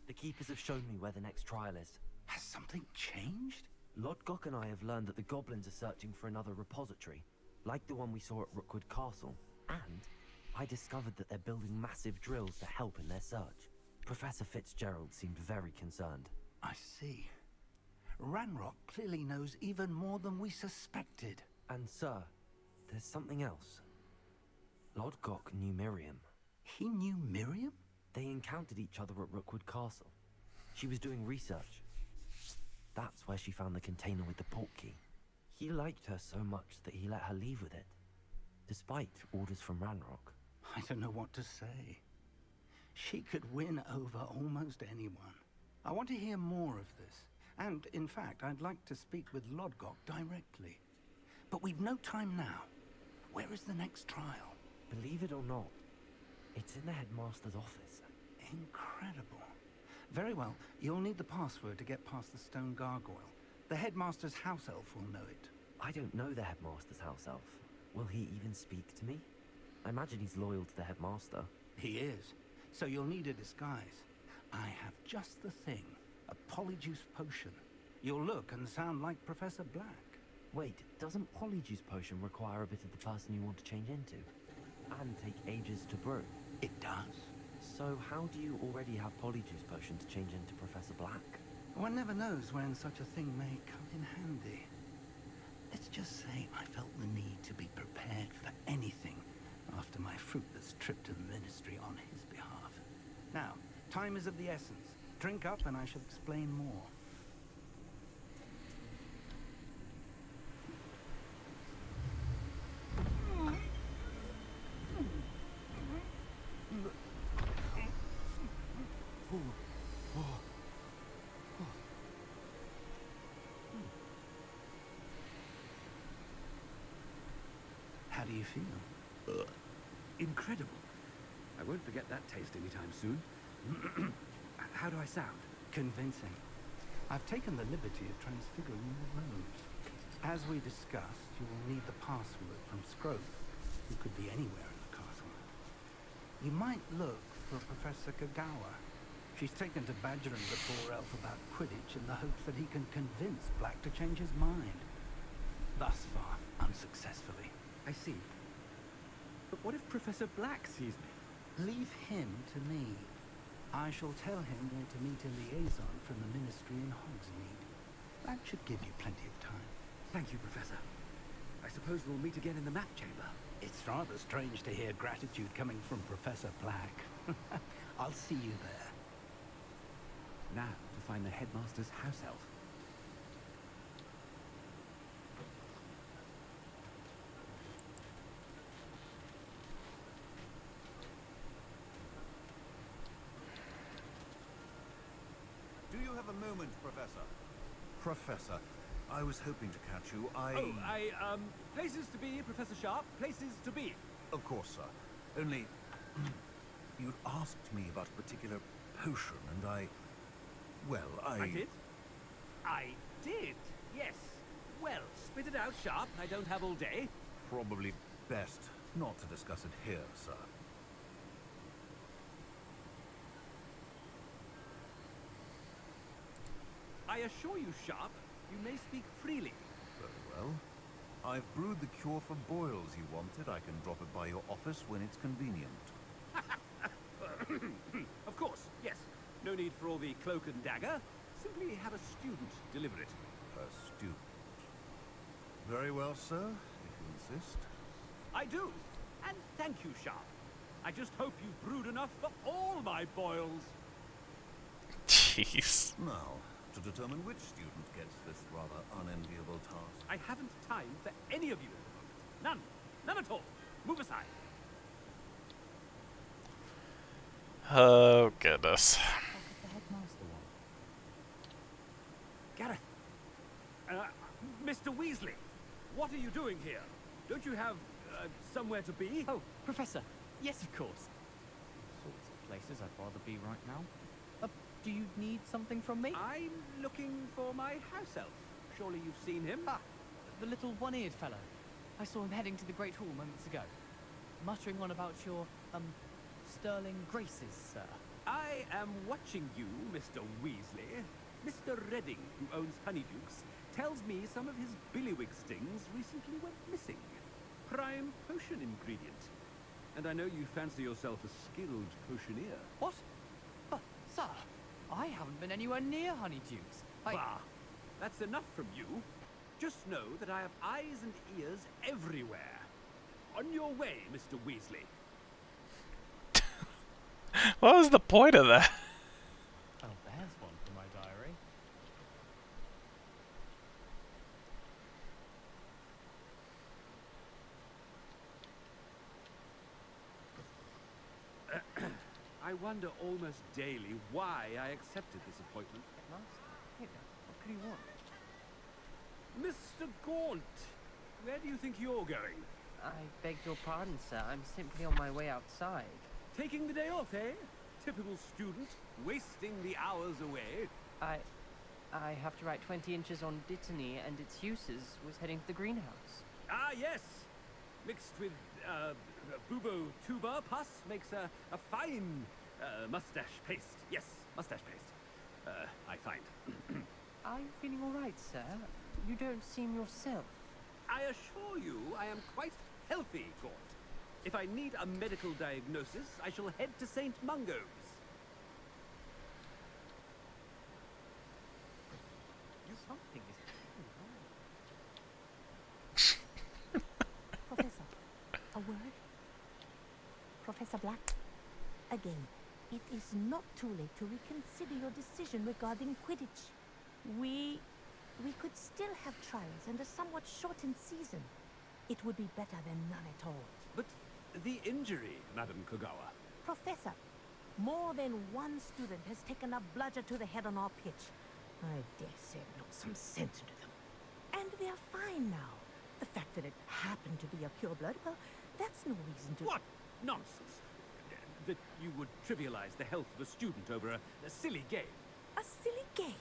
the Keepers have shown me where the next trial is. Has something changed? Lodgok and I have learned that the goblins are searching for another repository, like the one we saw at Rookwood Castle. And I discovered that they're building massive drills to help in their search. Professor Fitzgerald seemed very concerned. I see. Ranrock clearly knows even more than we suspected. And sir, there's something else. Lodgok knew Miriam. He knew Miriam? They encountered each other at Rookwood Castle. She was doing research. That's where she found the container with the port key. He liked her so much that he let her leave with it, despite orders from Ranrock. I don't know what to say. She could win over almost anyone. I want to hear more of this. And, in fact, I'd like to speak with Lodgok directly. But we've no time now. Where is the next trial? Believe it or not, it's in the headmaster's office. Incredible. Very well, you'll need the password to get past the stone gargoyle. The headmaster's house elf will know it. I don't know the headmaster's house elf. Will he even speak to me? I imagine he's loyal to the headmaster. He is. So you'll need a disguise. I have just the thing. A polyjuice potion. You'll look and sound like Professor Black. Wait, doesn't polyjuice potion require a bit of the person you want to change into? And take ages to brew? It does. So how do you already have polyjuice potion to change into Professor Black? One never knows when such a thing may come in handy. Let's just say I felt the need to be prepared for anything after my fruitless trip to the ministry on his behalf. Now, time is of the essence. Drink up and I shall explain more. How do you feel? Incredible. I won't forget that taste anytime soon. How do I sound? Convincing. I've taken the liberty of transfiguring your robes. As we discussed, you will need the password from Scrope, who could be anywhere in the castle. You might look for Professor Kagawa. She's taken to badgering the poor elf about Quidditch in the hopes that he can convince Black to change his mind. Thus far, unsuccessfully. I see. But what if Professor Black sees me? Leave him to me. I shall tell him where to meet a liaison from the ministry in Hogsmeade. That should give you plenty of time. Thank you, Professor. I suppose we'll meet again in the map chamber. It's rather strange to hear gratitude coming from Professor Black. I'll see you there. Now to find the headmaster's house elf. Do you have a moment, Professor? Professor, I was hoping to catch you. Places to be, Professor Sharp. Places to be. Of course, sir. Only... you'd asked me about a particular potion, and I did? I did, yes. Well, spit it out, Sharp. I don't have all day. Probably best not to discuss it here, sir. I assure you, Sharp, you may speak freely. Very well. I've brewed the cure for boils you wanted. I can drop it by your office when it's convenient. Of course, yes. No need for all the cloak and dagger. Simply have a student deliver it. A student. Very well, sir, if you insist. I do. And thank you, Sharp. I just hope you've brewed enough for all my boils. Jeez. Now, to determine which student gets this rather unenviable task. I haven't time for any of you. None. None at all. Move aside. Oh, goodness. Mr. Weasley, what are you doing here? Don't you have somewhere to be? Oh, Professor. Yes, of course. Sorts of places I'd rather be right now. Do you need something from me? I'm looking for my house elf. Surely you've seen him? Ah, the little one-eared fellow. I saw him heading to the Great Hall moments ago, muttering on about your, sterling graces, sir. I am watching you, Mr. Weasley. Mr. Redding, who owns Honeydukes, tells me some of his billywig stings recently went missing. Prime potion ingredient. And I know you fancy yourself a skilled potioneer. What? But, sir, I haven't been anywhere near Honeydukes. Bah! That's enough from you. Just know that I have eyes and ears everywhere. On your way, Mr. Weasley. What was the point of that? Oh, there's one for my diary. I wonder almost daily why I accepted this appointment. Master, here, what could you want? Mr. Gaunt, where do you think you're going? I beg your pardon, sir. I'm simply on my way outside. Taking the day off, eh? Typical student, wasting the hours away. I have to write 20 inches on Dittany and its uses. Was heading to the greenhouse. Ah, yes! Mixed with, bubo tuber pus makes a fine, mustache paste. Yes, mustache paste. I find. Are you feeling all right, sir? You don't seem yourself. I assure you I am quite healthy, Gaunt. If I need a medical diagnosis, I shall head to St. Mungo's. Something is Professor, a word? Professor Black? Again, it is not too late to reconsider your decision regarding Quidditch. We could still have trials and a somewhat shortened season. It would be better than none at all. But the injury, Madam Kogawa. Professor, more than one student has taken a bludger to the head on our pitch. I dare say it knocked some sense into them. And they're fine now. The fact that it happened to be a pureblood, well, that's no reason to... What nonsense! That you would trivialize the health of a student over a silly game. A silly game?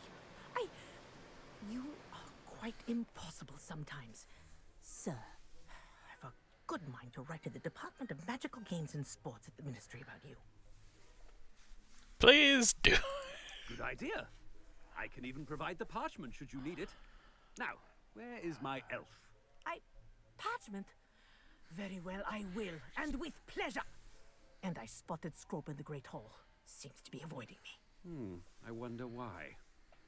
You are quite impossible sometimes. Sir, I've a good mind to write to the Department of Magical Games and Sports at the Ministry about you. Please do. Good idea. I can even provide the parchment should you need it. Now, where is my elf? Parchment? Very well, I will, and with pleasure. And I spotted Scrope in the Great Hall. Seems to be avoiding me. I wonder why.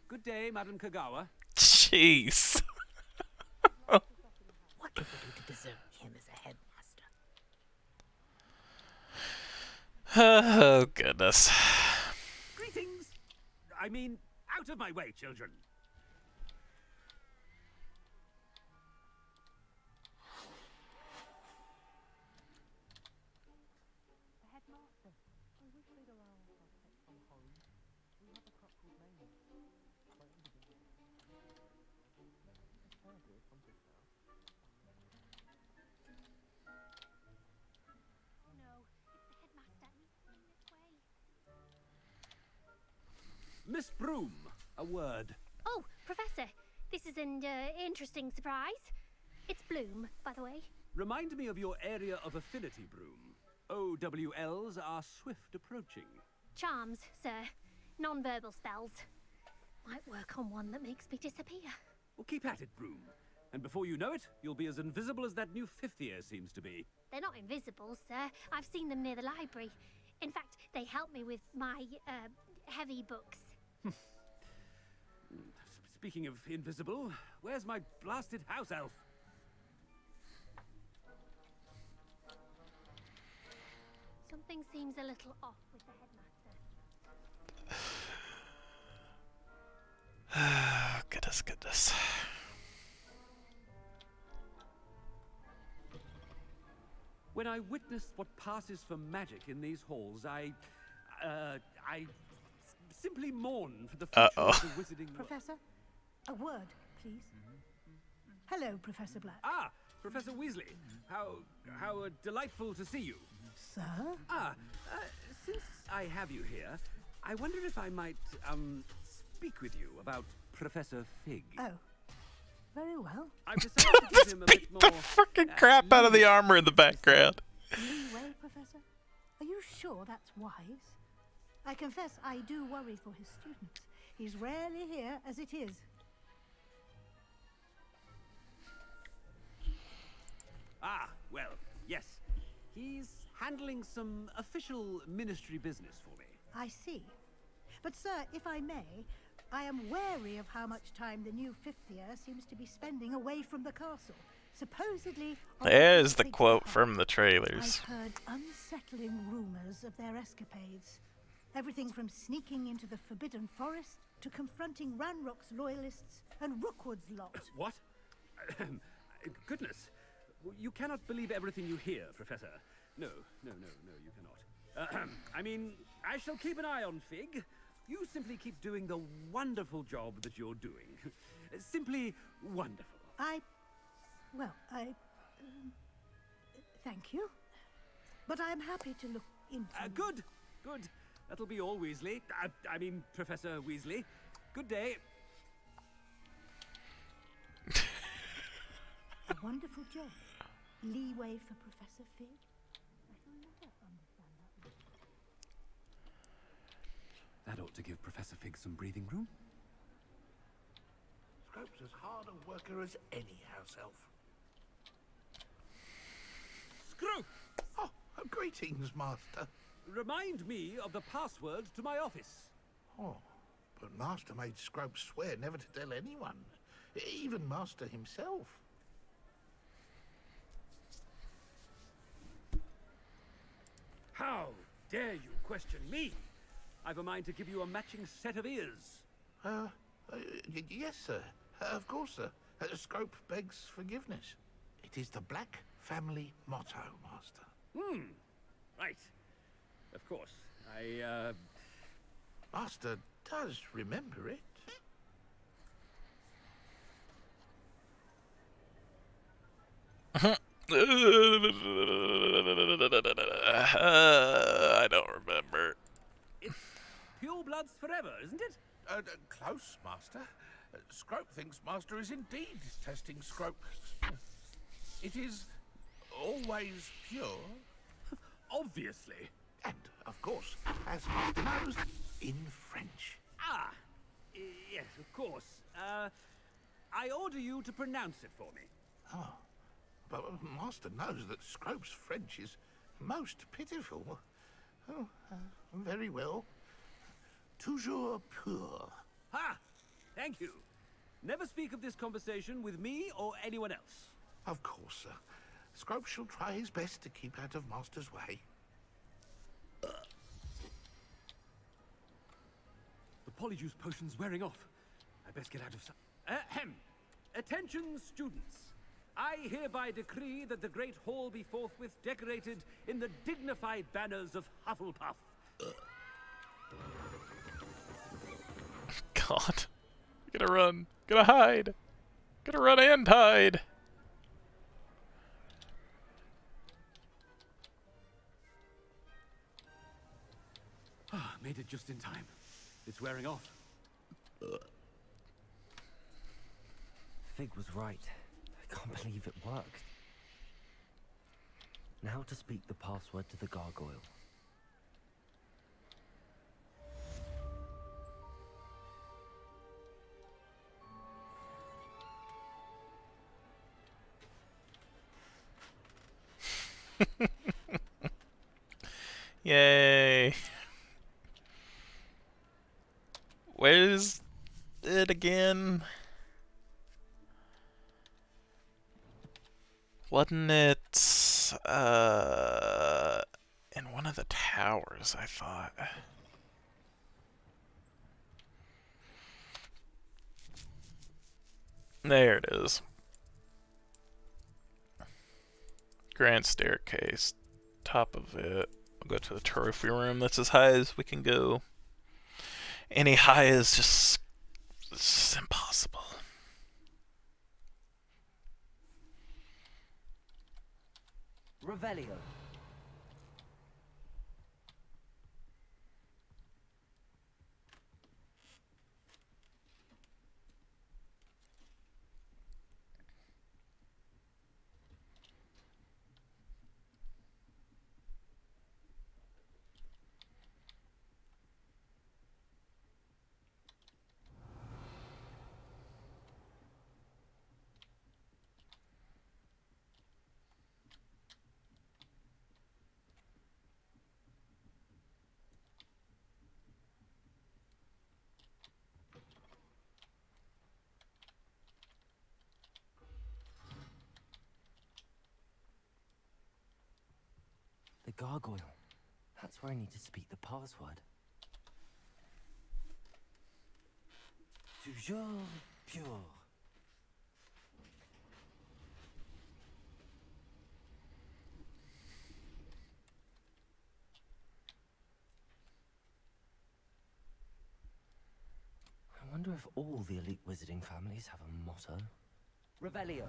Good day, Madam Kogawa. Jeez. What did you do to deserve him as a headmaster? Oh, goodness. Greetings! I mean, out of my way, children. Headmaster, I wish they'd allow us our pets from home. We have a pup called Mamie. Oh no, it's the headmaster. He's this way. Miss Broom, a word. Oh, Professor, this is an interesting surprise. It's Bloom, by the way. Remind me of your area of affinity, Broom. OWLs are swift approaching. Charms, sir. Non-verbal spells. Might work on one that makes me disappear. Well, keep at it, Broom. And before you know it, you'll be as invisible as that new fifth year seems to be. They're not invisible, sir. I've seen them near the library. In fact, they help me with my, heavy books. Speaking of invisible, where's my blasted house elf? Something seems a little off with the headmaster. Goodness. When I witness what passes for magic in these halls, I simply mourn for the future of the wizarding world. Professor, a word, please. Hello, Professor Black. Ah, Professor Weasley. How delightful to see you. Sir? Since I have you here, I wonder if I might, speak with you about Professor Fig. Oh, very well. I've decided to give him a bit more... the fucking crap out of the armor in the background. Leeway, Professor? Are you sure that's wise? I confess I do worry for his students. He's rarely here as it is. Ah, well, yes. He's handling some official ministry business for me. I see. But, sir, if I may, I am wary of how much time the new fifth year seems to be spending away from the castle. Supposedly... There's the quote from the trailers. I've heard unsettling rumors of their escapades. Everything from sneaking into the Forbidden Forest to confronting Ranrock's loyalists and Rookwood's lot. What? Goodness. You cannot believe everything you hear, Professor. No, you cannot. I mean, I shall keep an eye on Fig. You simply keep doing the wonderful job that you're doing. Simply wonderful. Thank you. But I'm happy to look into... Good. That'll be all, Weasley. I mean, Professor Weasley. Good day. A wonderful job. Leeway for Professor Fig. I shall never understand that. That ought to give Professor Fig some breathing room. Scrope's as hard a worker as any house elf. Scrope! Oh, greetings, Master. Remind me of the password to my office. Oh, but Master made Scrope swear never to tell anyone, even Master himself. How dare you question me? I've a mind to give you a matching set of ears. Yes, sir. Of course, sir. Scrope begs forgiveness. It is the Black family motto, Master. Right. Of course. Master does remember it. I don't remember. It's pure bloods forever, isn't it? Close, Master. Scrope thinks Master is indeed testing Scrope. It is always pure. Obviously. And, of course, as Master knows, in French. Ah, yes, of course. I order you to pronounce it for me. Oh, but Master knows that Scrope's French is most pitiful. Oh, very well. Toujours pur. Ha! Thank you. Never speak of this conversation with me or anyone else. Of course, sir. Scrope shall try his best to keep out of Master's way. The polyjuice potion's wearing off. I best get out of Ahem. Attention, students. I hereby decree that the Great Hall be forthwith decorated in the dignified banners of Hufflepuff. God. Gotta run. Gotta hide. Gotta run and hide. Made it just in time. It's wearing off. Fig was right. I can't believe it worked. Now to speak the password to the gargoyle. Yay. Where's it again? Wasn't it in one of the towers, I thought. There it is. Grand staircase. Top of it. We'll go to the trophy room. That's as high as we can go. Any high is just impossible. Revelio. The gargoyle. That's where I need to speak the password. Toujours pure. I wonder if all the elite wizarding families have a motto. Revelio.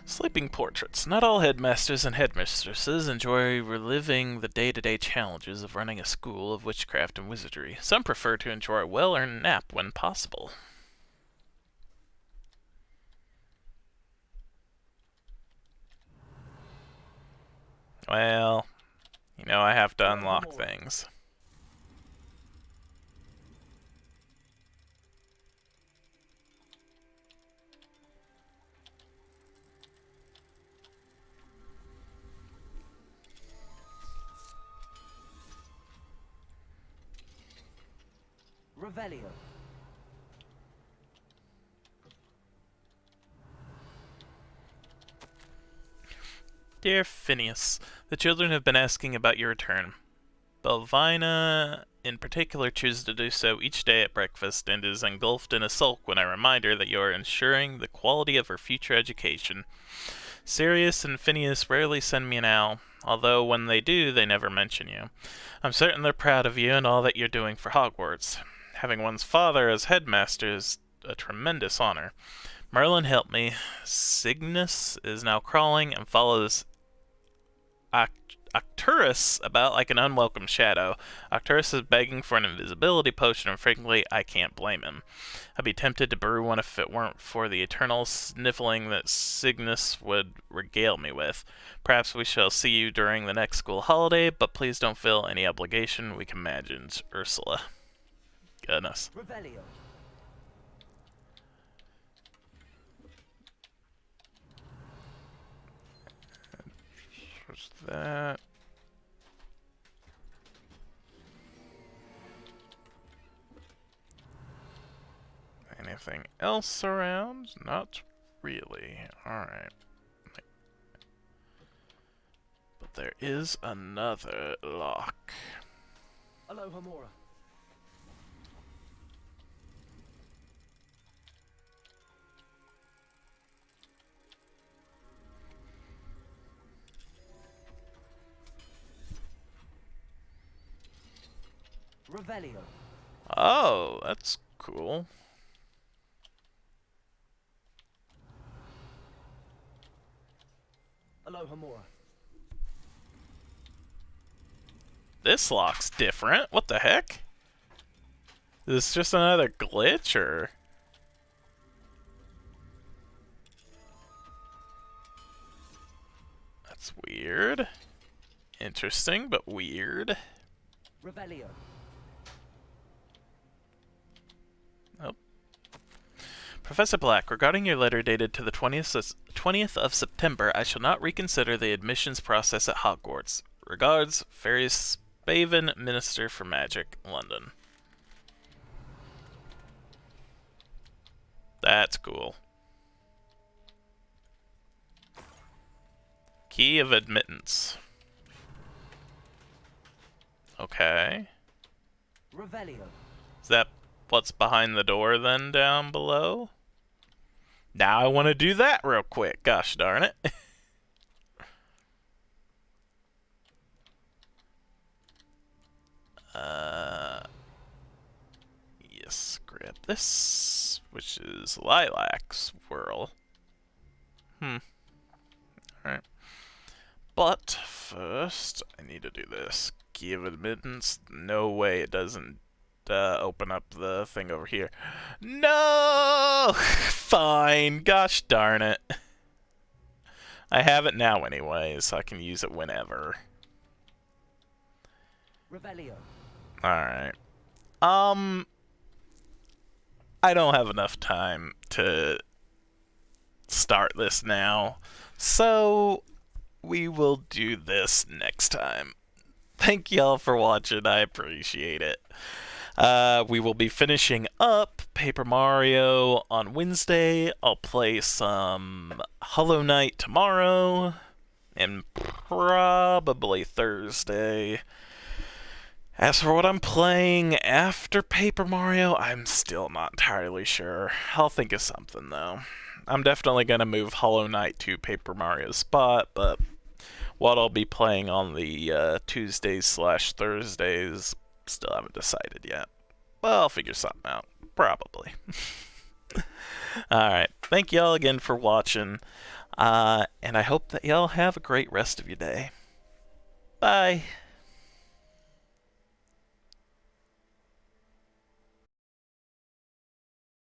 Sleeping portraits. Not all headmasters and headmistresses enjoy reliving the day-to-day challenges of running a school of witchcraft and wizardry. Some prefer to enjoy a well-earned nap when possible. Well, you know I have to unlock things. Revelio. Dear Phineas, the children have been asking about your return. Belvina, in particular, chooses to do so each day at breakfast and is engulfed in a sulk when I remind her that you are ensuring the quality of her future education. Sirius and Phineas rarely send me an owl, although when they do, they never mention you. I'm certain they're proud of you and all that you're doing for Hogwarts. Having one's father as headmaster is a tremendous honor. Merlin helped me. Cygnus is now crawling and follows Arcturus about like an unwelcome shadow. Arcturus is begging for an invisibility potion, and frankly, I can't blame him. I'd be tempted to brew one if it weren't for the eternal sniffling that Cygnus would regale me with. Perhaps we shall see you during the next school holiday, but please don't feel any obligation. We can manage, Ursula. Goodness. Revelio. What's that? Anything else around? Not really. Alright. But there is another lock. Alohomora. Revelio. Oh, that's cool. Alohomora. This lock's different. What the heck? Is this just another glitch, or? That's weird. Interesting, but weird. Revelio. Oh. Professor Black, regarding your letter dated to the 20th of September, I shall not reconsider the admissions process at Hogwarts. Regards, Farius Spaven, Minister for Magic, London. That's cool. Key of admittance. Okay. Revelio. Is that what's behind the door then down below? Now I want to do that real quick. Gosh darn it. Yes, grab this, which is Lilac Swirl. Alright. But first, I need to do this. Key of admittance. No way it doesn't open up the thing over here. No! Fine. Gosh darn it. I have it now anyway, so I can use it whenever. Revelio. Alright. I don't have enough time to start this now, so we will do this next time. Thank y'all for watching, I appreciate it. We will be finishing up Paper Mario on Wednesday. I'll play some Hollow Knight tomorrow, and probably Thursday. As for what I'm playing after Paper Mario, I'm still not entirely sure. I'll think of something, though. I'm definitely going to move Hollow Knight to Paper Mario's spot, but what I'll be playing on the Tuesdays/Thursdays, still haven't decided yet. Well, I'll figure something out. Probably. Alright, thank y'all again for watching, and I hope that y'all have a great rest of your day. Bye!